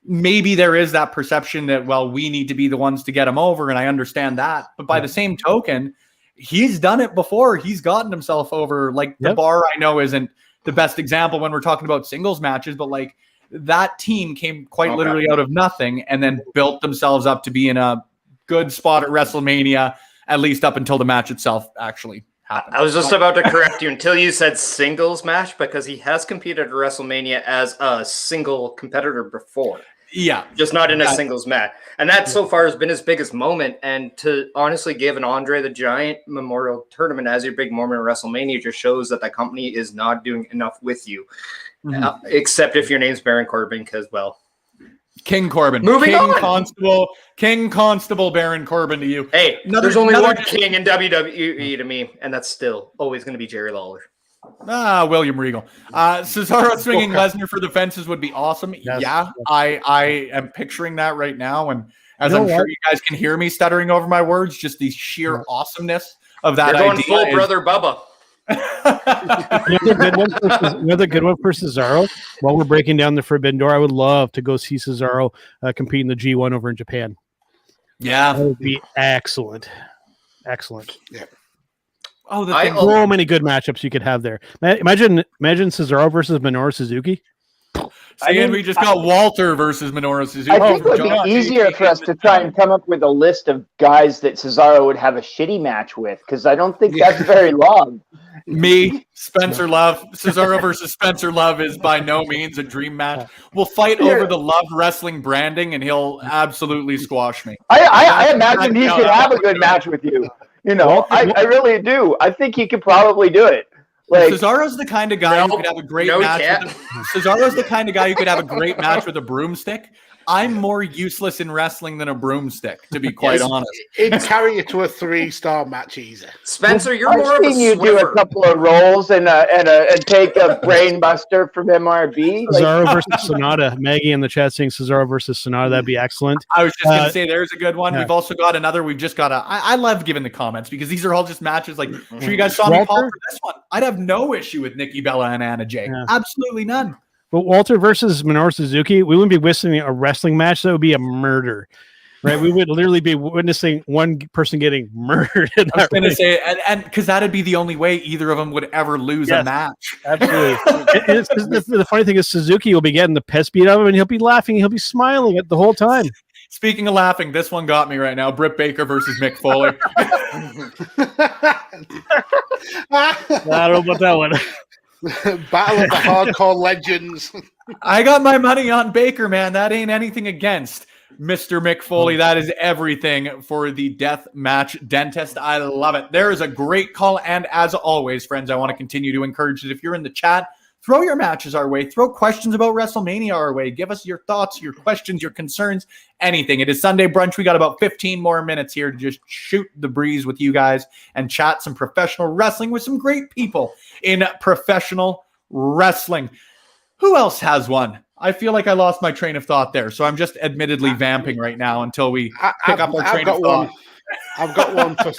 maybe there is that perception that, well, we need to be the ones to get him over, and I understand that. But by the same token, he's done it before. He's gotten himself over. Like, the bar I know isn't the best example when we're talking about singles matches, but like that team came quite literally out of nothing and then built themselves up to be in a good spot at WrestleMania, at least up until the match itself actually happened. I was just about to correct you until you said singles match, because he has competed at WrestleMania as a single competitor before. Yeah. Just not in a singles match. And that so far has been his biggest moment. And to honestly give an Andre the Giant Memorial Tournament as your big moment at WrestleMania just shows that company is not doing enough with you. Except if your name's Baron Corbin, because, well. King Corbin. Moving on. King Constable Baron Corbin to you. Hey, there's only one king in WWE to me, and that's still always going to be Jerry Lawler. William Regal. Cesaro swinging Lesnar for the fences would be awesome. Yes. Yeah, I am picturing that right now. And as I'm sure you guys can hear me stuttering over my words, just the sheer awesomeness of that You're going idea. full Brother Bubba. Another good one for Cesaro. While we're breaking down the Forbidden Door, I would love to go see Cesaro compete in the G1 over in Japan. Yeah, that would be excellent. Excellent. Yeah. Oh, so many good matchups you could have there. Imagine Cesaro versus Minoru Suzuki. And we just got Walter versus Minoru Suzuki. I think it would be easier for us to try and come up with a list of guys that Cesaro would have a shitty match with, because I don't think that's very long. Me, Spencer Love. Cesaro versus Spencer Love is by no means a dream match. We'll fight over the Love Wrestling branding, and he'll absolutely squash me. I imagine he could have a good match with you. You know, I really do. I think he could probably do it. Like, Cesaro's the kind of guy who could have a great match. Cesaro's the kind of guy who could have a great match with a broomstick. I'm more useless in wrestling than a broomstick, to be quite honest. It'd carry you to a 3-star match easy. Spencer, you're more of a you do a couple of rolls and take a brain buster from MRB. Cesaro versus Sonata. Maggie in the chat saying Cesaro versus Sonata. That'd be excellent. I was just going to say there's a good one. Yeah. We've also got another. We've just got I love giving the comments because these are all just matches. Like, sure you guys saw me call for this one. I'd have no issue with Nikki Bella and Anna Jay. Yeah. Absolutely none. But Walter versus Minoru Suzuki, we wouldn't be witnessing a wrestling match. That would be a murder, right? We would literally be witnessing one person getting murdered. I was going to say, and because that'd be the only way either of them would ever lose a match. Absolutely. The funny thing is Suzuki will be getting the piss beat out of him, and he'll be laughing. He'll be smiling at the whole time. Speaking of laughing, this one got me right now. Britt Baker versus Mick Foley. I don't know about that one. Battle of the Hardcore Legends. I got my money on Baker, man. That ain't anything against Mr. Mick Foley. That is everything for the death match dentist. I love it. There is a great call. And as always, friends, I want to continue to encourage that if you're in the chat, throw your matches our way. Throw questions about WrestleMania our way. Give us your thoughts, your questions, your concerns, anything. It is Sunday Brunch. We got about 15 more minutes here to just shoot the breeze with you guys and chat some professional wrestling with some great people in professional wrestling. Who else has one? I feel like I lost my train of thought there, so I'm just admittedly vamping right now until we pick up our train of thought. I've got one for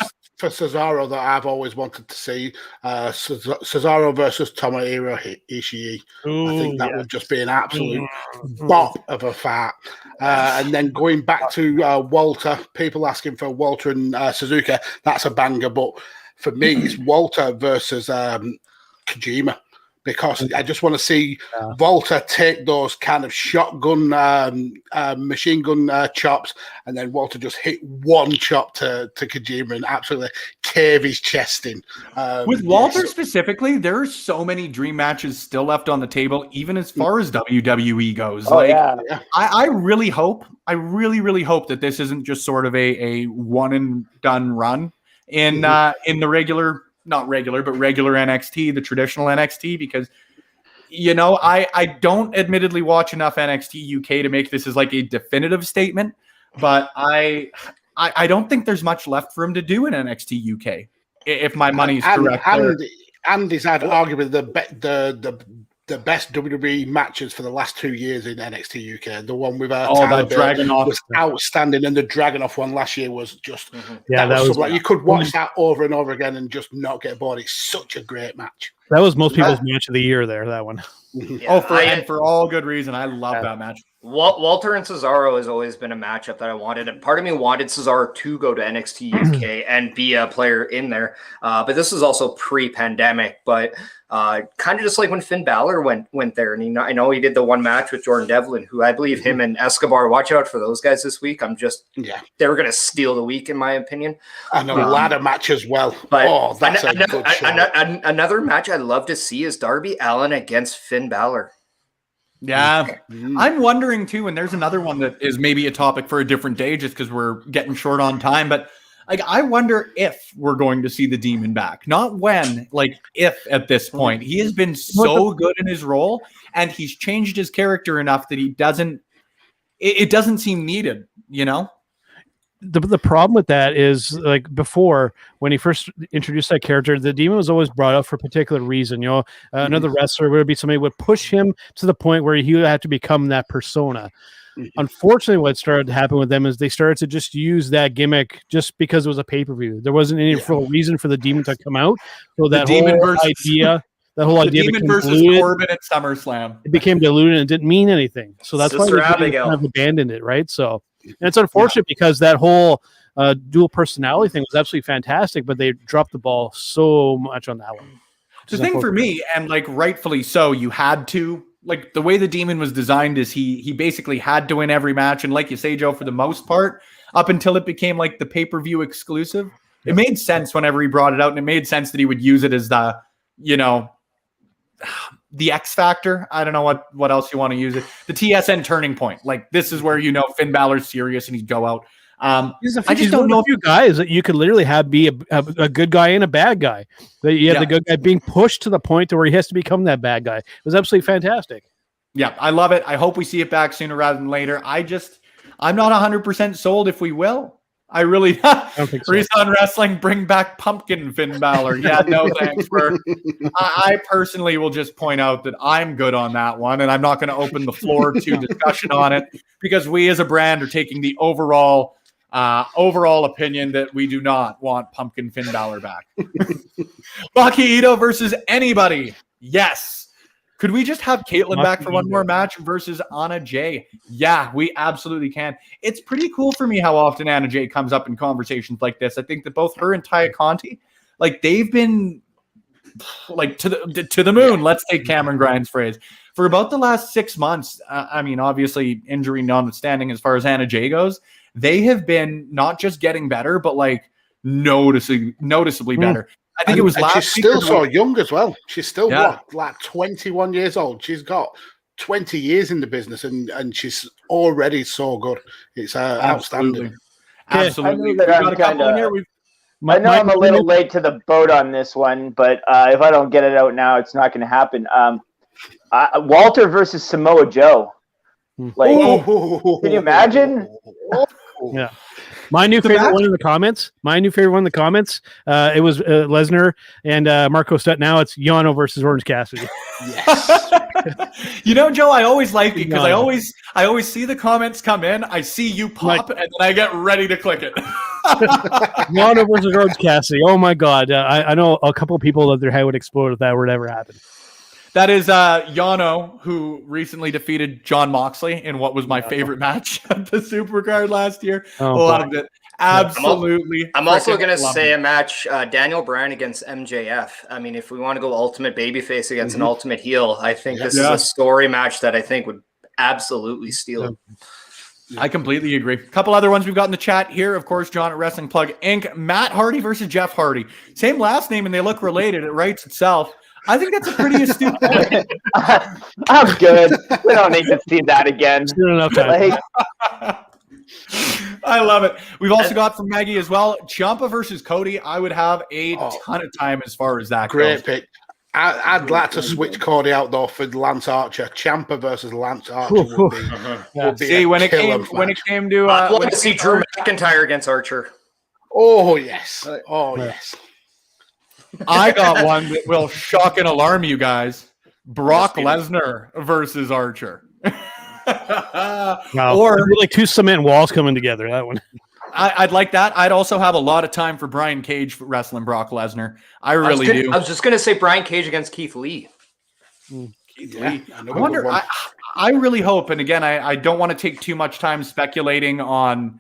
Cesaro that I've always wanted to see. Cesaro versus Tomohiro Ishii. I think that would just be an absolute bop of a fight. And then going back to Walter, people asking for Walter and Suzuki, that's a banger. But for me, it's Walter versus Kojima. Because I just want to see Walter take those kind of shotgun, machine gun chops, and then Walter just hit one chop to Kojima and absolutely cave his chest in. With Walter specifically, there are so many dream matches still left on the table, even as far as WWE goes. I really hope that this isn't just sort of a one and done run in the regular. Not regular, but regular NXT, the traditional NXT, because, you know, I don't admittedly watch enough NXT UK to make this as like a definitive statement, but I don't think there's much left for him to do in NXT UK, if my money's correct. And he's had arguably the best WWE matches for the last 2 years in NXT UK. The one with that Dragunov was outstanding, and the Dragunov one last year was just that was like you could watch that over and over again and just not get bored. It's such a great match. That was most people's match of the year there, that one. And for all good reason. I love that match. Walter and Cesaro has always been a matchup that I wanted. And part of me wanted Cesaro to go to NXT UK and be a player in there. But this is also pre-pandemic. But Kind of just like when Finn Balor went there, and I know he did the one match with Jordan Devlin, who I believe him and Escobar. Watch out for those guys this week. They were going to steal the week in my opinion. And a ladder match as well. But that's a good shout. Another match I'd love to see is Darby Allin against Finn Balor. Yeah, I'm wondering too, and there's another one that is maybe a topic for a different day just because we're getting short on time, but like I wonder if we're going to see the Demon back. Not when, like if at this point. He has been so good in his role and he's changed his character enough that it doesn't seem needed, you know? The problem with that is, like, before, when he first introduced that character, the Demon was always brought up for a particular reason. Another wrestler would be somebody would push him to the point where he would have to become that persona. Unfortunately, what started to happen with them is they started to just use that gimmick just because it was a pay-per-view. There wasn't any real reason for the Demon to come out. So that whole idea Demon versus Corbin at SummerSlam. It became diluted and didn't mean anything. So that's Sister why they kind of abandoned it, right? So, and it's unfortunate because that whole dual personality thing was absolutely fantastic, but they dropped the ball so much on that one. The thing for me, and like rightfully so, you had to, like the way the Demon was designed is he basically had to win every match. And like you say, Joe, for the most part, up until it became like the pay-per-view exclusive, it made sense whenever he brought it out, and it made sense that he would use it as the X factor. I don't know what else you want to use it. The TSN turning point. Like this is where Finn Balor's serious and he'd go out. I just don't know if you guys that you could literally be a good guy and a bad guy. That you have the good guy being pushed to the point to where he has to become that bad guy. It was absolutely fantastic. Yeah, I love it. I hope we see it back sooner rather than later. I'm not 100% sold if we will. I really don't think so. Reason Wrestling, bring back Pumpkin Finn Balor. Yeah, no thanks. I personally will just point out that I'm good on that one, and I'm not going to open the floor to discussion on it because we as a brand are taking the overall opinion that we do not want Pumpkin Finn Balor back. Maki Ito versus anybody. Yes. Could we just have Caitlyn back for one more match versus Anna Jay? Yeah, we absolutely can. It's pretty cool for me how often Anna Jay comes up in conversations like this. I think that both her and Taya Conti, like they've been like to the moon. Let's take Cameron Grimes' phrase. For about the last 6 months, I mean, obviously injury notwithstanding as far as Anna Jay goes, they have been not just getting better, but like noticeably better. I think it was last week. She's still so young as well. She's still like 21 years old. She's got 20 years in the business and she's already so good. It's outstanding. Absolutely. I know I'm a little late to the boat on this one, but if I don't get it out now, it's not going to happen. Walter versus Samoa Joe. Like, can you imagine? Yeah. My new favorite one in the comments. It was Lesnar and Marco Stutt. Now it's Yano versus Orange Cassidy. Yes. Joe, I always like it because I always see the comments come in. I see you pop, and then I get ready to click it. Yano versus Orange Cassidy. Oh my God! I know a couple of people that their head would explode if that were to ever happen. That is Yano, who recently defeated Jon Moxley in what was my favorite match at the Supercard last year. Loved it. Absolutely. I'm also going to say a match, Daniel Bryan against MJF. I mean, if we want to go ultimate babyface against an ultimate heel, I think this is a story match that I think would absolutely steal it. I completely agree. A couple other ones we've got in the chat here. Of course, John at Wrestling Plug Inc. Matt Hardy versus Jeff Hardy. Same last name and they look related. It writes itself. I think that's a pretty astute point. I'm good. We don't need to see that again. Enough time. I love it. We've also got from Maggie as well. Ciampa versus Cody. I would have a ton of time as far as that goes. Great pick. I'd like to switch Cody out though for Lance Archer. Ciampa versus Lance Archer would be See, when it came to I'd love to see Drew McIntyre against Archer. Oh yes. Yes. I got one that will shock and alarm you guys. Brock Lesnar versus Archer. Or like two cement walls coming together. That one. I'd like that. I'd also have a lot of time for Brian Cage wrestling Brock Lesnar. I really do. I was just going to say Brian Cage against Keith Lee. Keith Lee. I wonder. I really hope, and again, I don't want to take too much time speculating on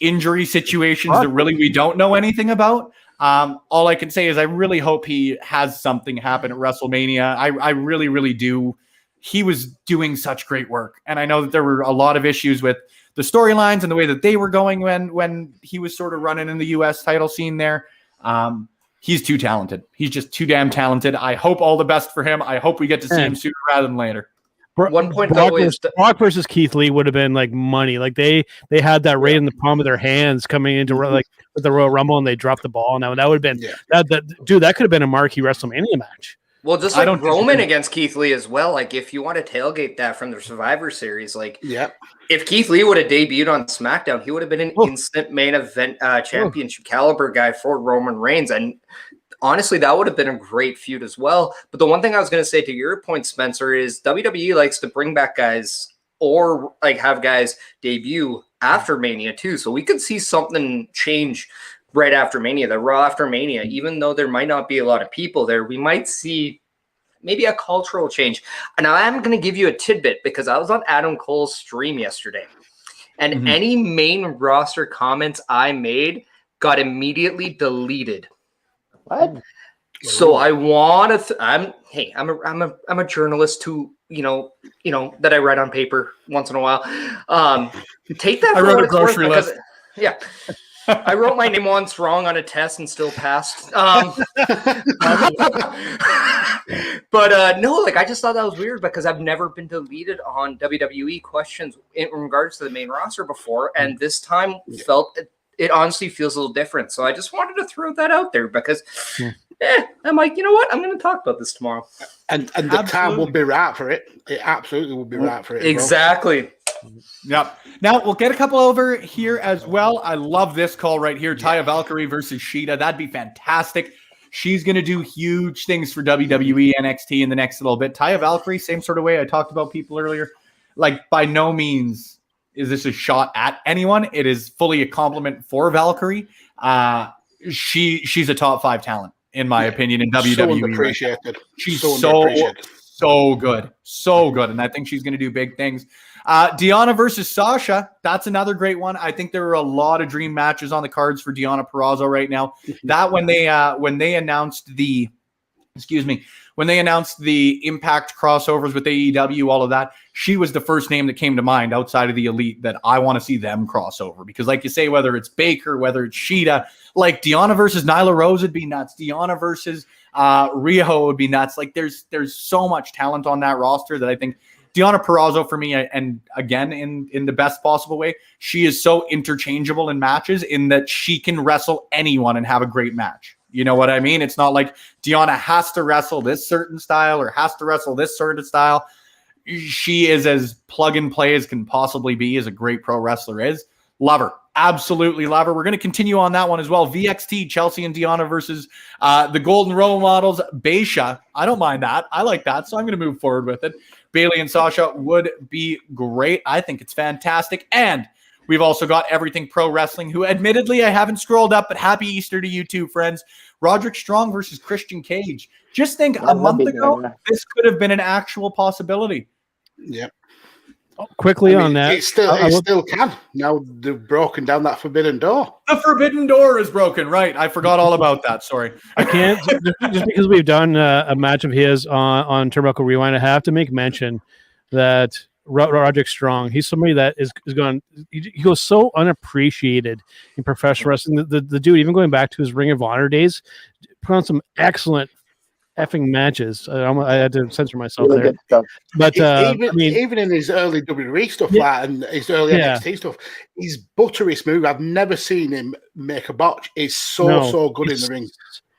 injury situations that really we don't know anything about. All I can say is I really hope he has something happen at WrestleMania. I really, really do. He was doing such great work. And I know that there were a lot of issues with the storylines and the way that they were going when he was sort of running in the U.S. title scene there. He's too talented. He's just too damn talented. I hope all the best for him. I hope we get to see him sooner rather than later. One point Brock though is Brock versus Keith Lee would have been like money. Like they had that right in the palm of their hands coming into like with the Royal Rumble, and they dropped the ball. Now that would have been that could have been a marquee WrestleMania match. Well, just like Roman against Keith Lee as well. Like if you want to tailgate that from the Survivor Series, like if Keith Lee would have debuted on SmackDown, he would have been an instant main event championship caliber guy for Roman Reigns. And honestly, that would have been a great feud as well. But the one thing I was going to say to your point, Spencer, is WWE likes to bring back guys or like have guys debut after Mania too. So we could see something change right after Mania, the Raw after Mania. Even though there might not be a lot of people there, we might see maybe a cultural change. And I am going to give you a tidbit because I was on Adam Cole's stream yesterday. And any main roster comments I made got immediately deleted. What? So I want to. I'm a journalist who that I write on paper once in a while. Take that. I wrote a grocery list. Yeah, I wrote my name once wrong on a test and still passed. But no, like I just thought that was weird because I've never been deleted on WWE questions in regards to the main roster before, and this time felt. It honestly feels a little different. So I just wanted to throw that out there because I'm like, you know what? I'm going to talk about this tomorrow. And the time will be right for it. It absolutely will be right for it. Exactly. Yep. Now we'll get a couple over here as well. I love this call right here. Taya Valkyrie versus Shida. That'd be fantastic. She's going to do huge things for WWE NXT in the next little bit. Taya Valkyrie, same sort of way I talked about people earlier. Like by no means is this a shot at anyone? It is fully a compliment for Valkyrie. She's a top 5 talent in my opinion in WWE. Appreciated. She's so good, and I think she's going to do big things. Deonna versus Sasha. That's another great one. I think there are a lot of dream matches on the cards for Deonna Purrazzo right now. That when they announced the Impact crossovers with AEW, all of that, she was the first name that came to mind outside of the Elite that I want to see them crossover. Because like you say, whether it's Baker, whether it's Shida, like Deonna versus Nyla Rose would be nuts. Deonna versus Riho would be nuts. Like there's so much talent on that roster that I think Deonna Purrazzo for me, and again, in the best possible way, she is so interchangeable in matches in that she can wrestle anyone and have a great match. You know what I mean? It's not like Deonna has to wrestle this certain style or has to wrestle this certain style. She is as plug and play as can possibly be, as a great pro wrestler is. Love her. Absolutely love her. We're going to continue on that one as well. VXT, Chelsea and Deonna versus the Golden Role Models, Baysha. I don't mind that. I like that, so I'm going to move forward with it. Bayley and Sasha would be great. I think it's fantastic. And we've also got Everything Pro Wrestling, who admittedly I haven't scrolled up, but happy Easter to you too, friends. Roderick Strong versus Christian Cage. Just think a month ago, this could have been an actual possibility. Yep. Quickly on that. It still can. Now they've broken down that forbidden door. The forbidden door is broken, right? I forgot all about that. Sorry. I can't, just because we've done a match of his on Turnbuckle Rewind, I have to make mention that Roderick Strong, he's somebody that is gone. He goes so unappreciated in professional wrestling. The dude, even going back to his Ring of Honor days, put on some excellent effing matches. I had to censor myself really there. But even in his early WWE stuff, and his early NXT stuff, his buttery smooth. I've never seen him make a botch. He's so good in the ring.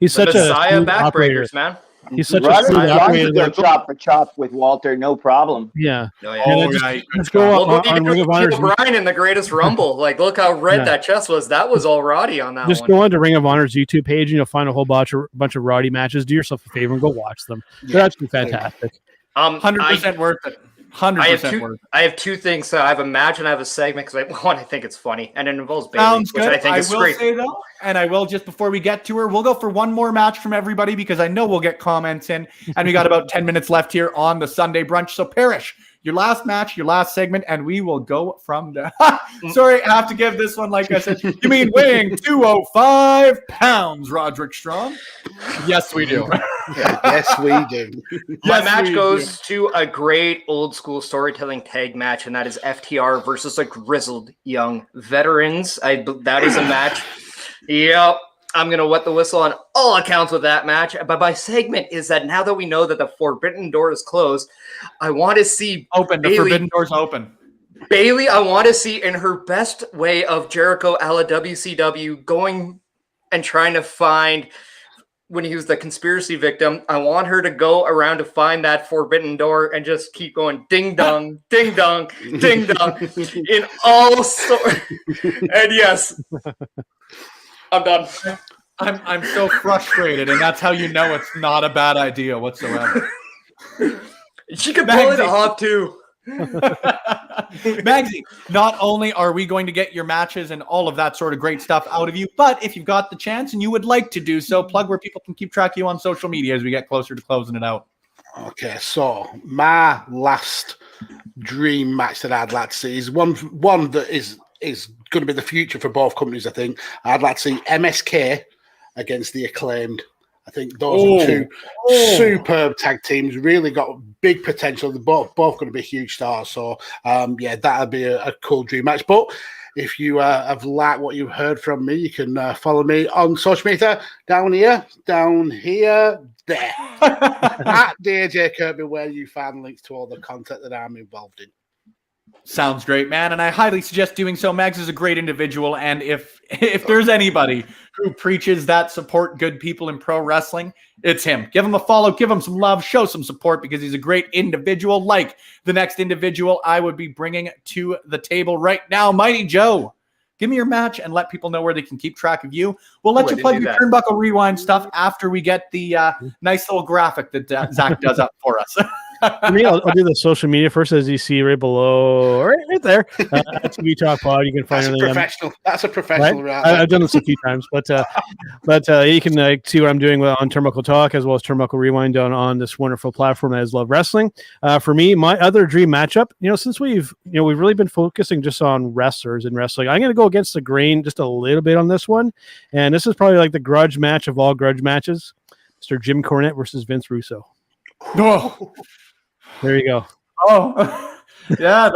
He's such a Messiah backbreakers, man. He's such a smooth operator. Go chop for chop with Walter, no problem. Yeah. Let's go on Ring of Honor. Brian in the Greatest Rumble. Like, look how red that chest was. That was all Roddy on that. Just go on to Ring of Honor's YouTube page and you'll find a whole bunch of Roddy matches. Do yourself a favor and go watch them. They're actually fantastic. 100% worth it. 100% worth it. I have two things. So I have a match and I have a segment because I think it's funny and it involves Bayley, which I think is great. Say though, and I will just before we get to her, we'll go for one more match from everybody because I know we'll get comments in, and we got about 10 minutes left here on the Sunday brunch. So Parrish, your last match, your last segment, and we will go from there. Sorry, I have to give this one, like I said. You mean weighing 205 pounds, Roderick Strong? Yes, we do. Yes, we do. My Yes, match we goes to a great old school storytelling tag match, and that is FTR versus the Grizzled Young Veterans. That is a match. Yep. I'm going to wet the whistle on all accounts with that match. But my segment is that now that we know that the forbidden door is closed, I want to see Open. The forbidden door's open. Bailey, I want to see in her best way of Jericho a la WCW going and trying to find when he was the conspiracy victim. I want her to go around to find that forbidden door and just keep going ding dong, ding dong, ding dong in all sorts. And yes, I'm done. I'm so frustrated, and that's how you know it's not a bad idea whatsoever. She could pull it off too. Magsy, not only are we going to get your matches and all of that sort of great stuff out of you, but if you've got the chance and you would like to do so, plug where people can keep track of you on social media as we get closer to closing it out. Okay, so my last dream match that I'd like to see is one that is going to be the future for both companies, I think. I'd like to see MSK against the Acclaimed. I think those are two superb tag teams, really got big potential. They're both going to be huge stars. So, that'll be a cool dream match. But if you have liked what you've heard from me, you can follow me on social media down here, there. At DJ Kirby, where you find links to all the content that I'm involved in. Sounds great, man, and I highly suggest doing so. Mags is a great individual, and if there's anybody who preaches that support good people in pro wrestling, it's him. Give him a follow, give him some love, show some support, because he's a great individual, like the next individual I would be bringing to the table right now. Mighty Joe, give me your match and let people know where they can keep track of you. We'll let you plug your Turnbuckle Rewind stuff after we get the nice little graphic that Zach does up for us. For me, I'll do the social media first, as you see right below, right there. TV Talk Pod. You can find That's a professional. Right? I've done this a few times, but you can see what I'm doing on Turnbuckle Talk as well as Turnbuckle Rewind on this wonderful platform that is Love Wrestling. For me, my other dream matchup, since we've really been focusing just on wrestlers and wrestling, I'm going to go against the grain just a little bit on this one, and this is probably like the grudge match of all grudge matches: Mr. Jim Cornette versus Vince Russo. Oh. There you go. Oh, yeah,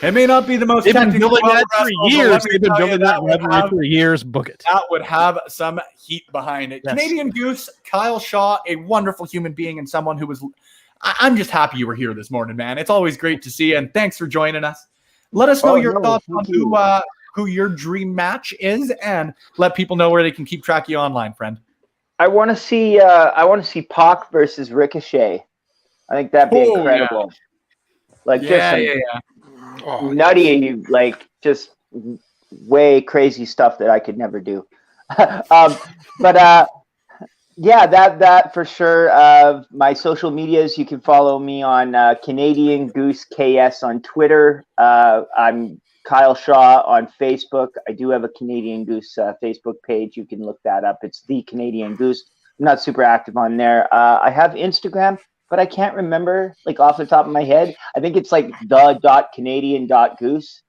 it may not be the most. They've been building that for years. They've been building that for years. Book it. That would have some heat behind it. Yes. Canadian Goose, Kyle Shaw, a wonderful human being and someone who was. I'm just happy you were here this morning, man. It's always great to see you, and thanks for joining us. Let us know your thoughts on who your dream match is, and let people know where they can keep track of you online, friend. I want to see Pac versus Ricochet. I think that'd be incredible. Yeah. Nutty, just way crazy stuff that I could never do. That for sure. My social medias, you can follow me on Canadian Goose KS on Twitter. I'm Kyle Shaw on Facebook. I do have a Canadian Goose Facebook page. You can look that up. It's the Canadian Goose. I'm not super active on there. I have Instagram, but I can't remember off the top of my head. I think it's the.canadian.goose.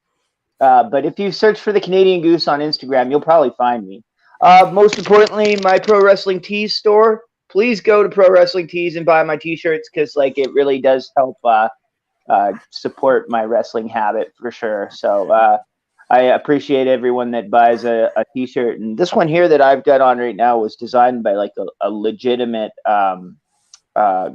But if you search for the Canadian Goose on Instagram, you'll probably find me. Most importantly, my Pro Wrestling Tees store. Please go to Pro Wrestling Tees and buy my t-shirts, because it really does help support my wrestling habit for sure. So I appreciate everyone that buys a t-shirt. And this one here that I've got on right now was designed by a legitimate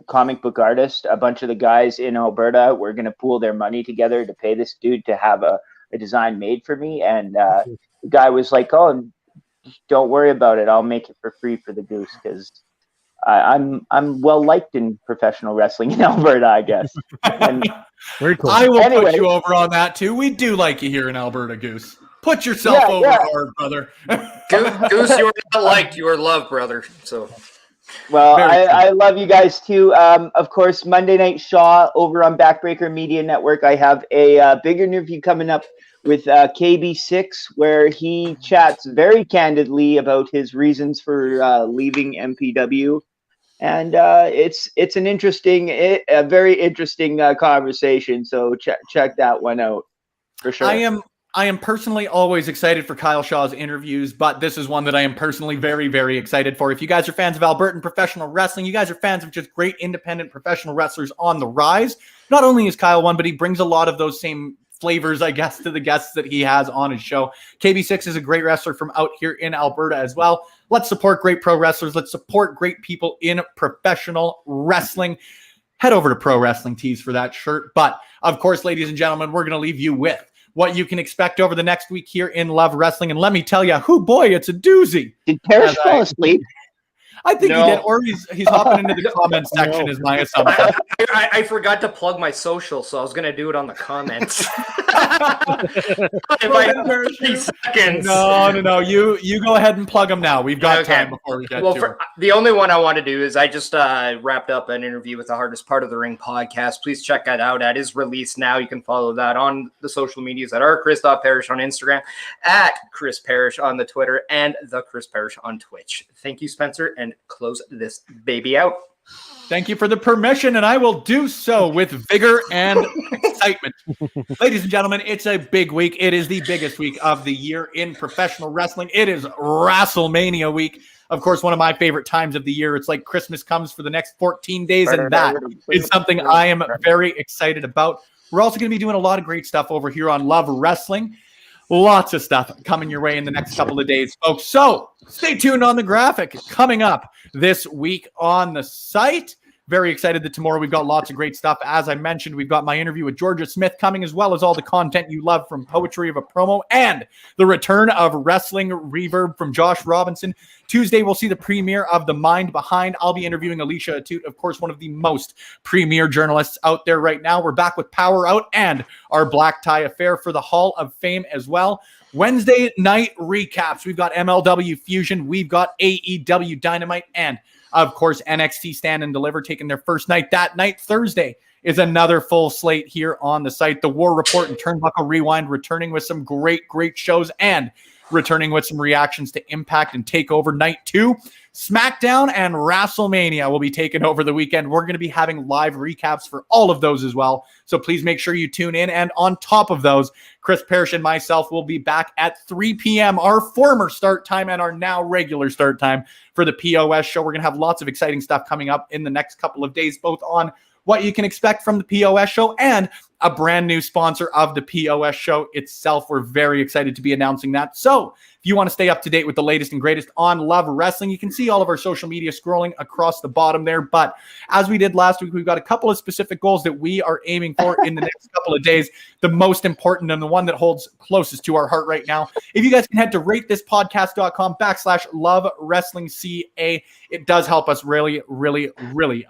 comic book artist. A bunch of the guys in Alberta were going to pool their money together to pay this dude to have a design made for me. And the guy was like, "Oh, don't worry about it. I'll make it for free for the Goose," because I'm well liked in professional wrestling in Alberta, I guess. And very cool. I will put you over on that too. We do like you here in Alberta, Goose. Put yourself over hard, brother. Goose, you are not liked. You are loved, brother. So. Well, I love you guys too. Of course, Monday Night Shaw over on Backbreaker Media Network. I have a big interview coming up with KB6, where he chats very candidly about his reasons for leaving MPW and it's an interesting, a very interesting conversation. So check that one out for sure. I am personally always excited for Kyle Shaw's interviews, but this is one that I am personally very, very excited for. If you guys are fans of Albertan professional wrestling, you guys are fans of just great independent professional wrestlers on the rise. Not only is Kyle one, but he brings a lot of those same flavors, I guess, to the guests that he has on his show. KB6 is a great wrestler from out here in Alberta as well. Let's support great pro wrestlers. Let's support great people in professional wrestling. Head over to Pro Wrestling Tees for that shirt. But, of course, ladies and gentlemen, we're going to leave you with what you can expect over the next week here in Love Wrestling. And let me tell you, boy, it's a doozy. Did Parrish fall asleep? I think he did, or he's hopping into the comments section is my assumption. I forgot to plug my social, so I was going to do it on the comments. Seconds. No. You go ahead and plug them now. We've got time before we get to it. The only one I want to do is I just wrapped up an interview with the Hardest Part of the Ring podcast. Please check that out. That is released now. You can follow that on the social medias at Chris.Parrish on Instagram, at Chris Parrish on the Twitter, and the Chris Parrish on Twitch. Thank you, Spencer, and close this baby out. Thank you for the permission, and I will do so with vigor and excitement. Ladies and gentlemen, it's a big week. It is the biggest week of the year in professional wrestling. It is WrestleMania week. Of course, one of my favorite times of the year. It's like Christmas comes for the next 14 days, and that is something I am very excited about. We're also going to be doing a lot of great stuff over here on Love Wrestling. Lots of stuff coming your way in the next couple of days, folks. So stay tuned on the graphic coming up this week on the site. Very excited that tomorrow we've got lots of great stuff. As I mentioned, we've got my interview with Georgia Smith coming, as well as all the content you love from Poetry of a Promo and the return of Wrestling Reverb from Josh Robinson. Tuesday, we'll see the premiere of The Mind Behind. I'll be interviewing Alicia Atut, of course, one of the most premier journalists out there right now. We're back with Power Out and our Black Tie Affair for the Hall of Fame as well. Wednesday night recaps. We've got MLW Fusion. We've got AEW Dynamite and of course, NXT Stand and Deliver taking their first night that night. Thursday is another full slate here on the site. The War Report and Turnbuckle Rewind returning with some great shows and returning with some reactions to Impact and TakeOver Night 2. SmackDown and WrestleMania will be taking over the weekend. We're going to be having live recaps for all of those as well. So please make sure you tune in. And on top of those, Chris Parrish and myself will be back at 3 p.m., our former start time and our now regular start time for the POS show. We're going to have lots of exciting stuff coming up in the next couple of days, both on what you can expect from the POS show and a brand new sponsor of the POS show itself. We're very excited to be announcing that. So if you want to stay up to date with the latest and greatest on Love Wrestling, you can see all of our social media scrolling across the bottom there. But as we did last week, we've got a couple of specific goals that we are aiming for in the next couple of days. The most important and the one that holds closest to our heart right now. If you guys can head to ratethispodcast.com/Love Wrestling CA, it does help us really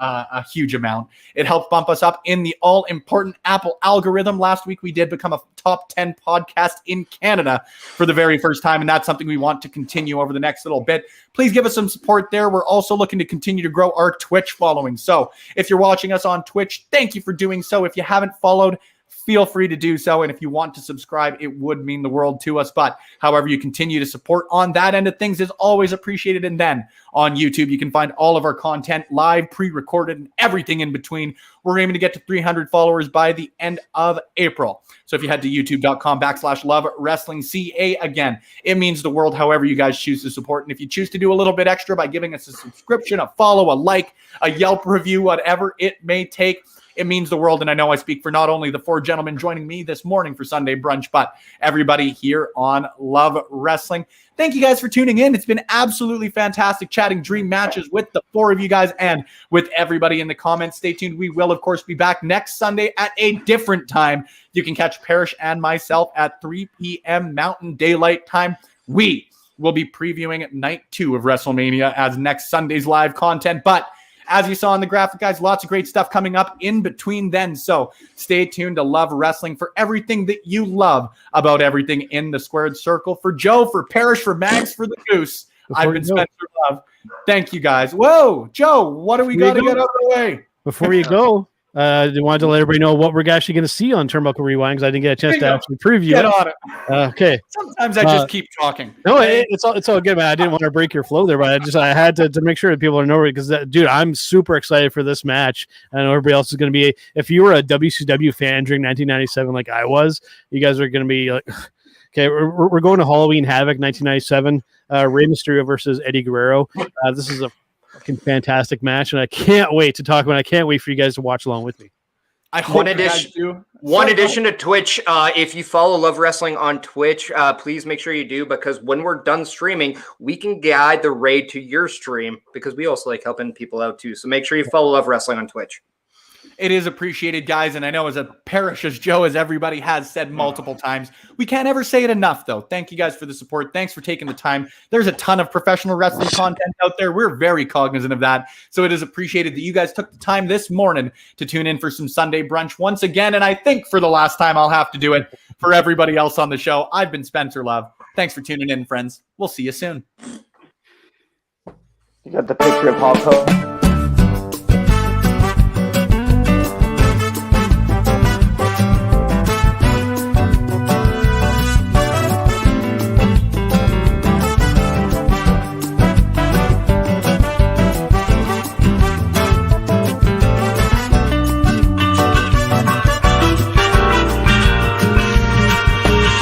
a huge amount. It helps bump us up in the all-important Apple algorithm. Last week, we did become a top 10 podcast in Canada for the very first time, and that's something we want to continue over the next little bit. Please give us some support there. We're also looking to continue to grow our Twitch following. So if you're watching us on Twitch, thank you for doing so. If you haven't followed, feel free to do so. And if you want to subscribe, it would mean the world to us. But however you continue to support on that end of things is always appreciated. And then on YouTube, you can find all of our content live, pre-recorded, and everything in between. We're aiming to get to 300 followers by the end of April. So if you head to youtube.com/Love Wrestling CA, again, it means the world however you guys choose to support. And if you choose to do a little bit extra by giving us a subscription, a follow, a like, a Yelp review, whatever it may take, it means the world. And I know I speak for not only the four gentlemen joining me this morning for Sunday brunch, but everybody here on Love Wrestling. Thank you guys for tuning in. It's been absolutely fantastic chatting dream matches with the four of you guys and with everybody in the comments. Stay tuned. We will, of course, be back next Sunday at a different time. You can catch Parrish and myself at 3 p.m. Mountain Daylight Time. We will be previewing night 2 of WrestleMania as next Sunday's live content. But as you saw in the graphic, guys, lots of great stuff coming up in between then. So stay tuned to Love Wrestling for everything that you love about everything in the squared circle. For Joe, for Parrish, for Max, for the Goose, I've been Spencer Love. Thank you, guys. Whoa, Joe, what do we got to get out of the way? Before you go, I wanted to let everybody know what we're actually going to see on Turnbuckle Rewind because I didn't get a chance to Bingo. actually preview Get it. on it. Okay. Sometimes I just keep talking. No, it's all good, man. I didn't want to break your flow there, but I had to make sure that people know because, dude, I'm super excited for this match. I know everybody else is going to be. If you were a WCW fan during 1997, like I was, you guys are going to be like, okay, we're going to Halloween Havoc 1997, Rey Mysterio versus Eddie Guerrero. This is a fucking fantastic match, and I can't wait to talk about it. I can't wait for you guys to watch along with me. One addition to Twitch. If you follow Love Wrestling on Twitch, please make sure you do, because when we're done streaming, we can guide the raid to your stream because we also like helping people out too. So make sure you follow Love Wrestling on Twitch. It is appreciated, guys, and I know as a parish as Joe, as everybody has said multiple times, we can't ever say it enough, though. Thank you guys for the support. Thanks for taking the time. There's a ton of professional wrestling content out there. We're very cognizant of that, so it is appreciated that you guys took the time this morning to tune in for some Sunday brunch once again, and I think for the last time I'll have to do it for everybody else on the show. I've been Spencer Love. Thanks for tuning in, friends. We'll see you soon. You got the picture of Hulk Hogan.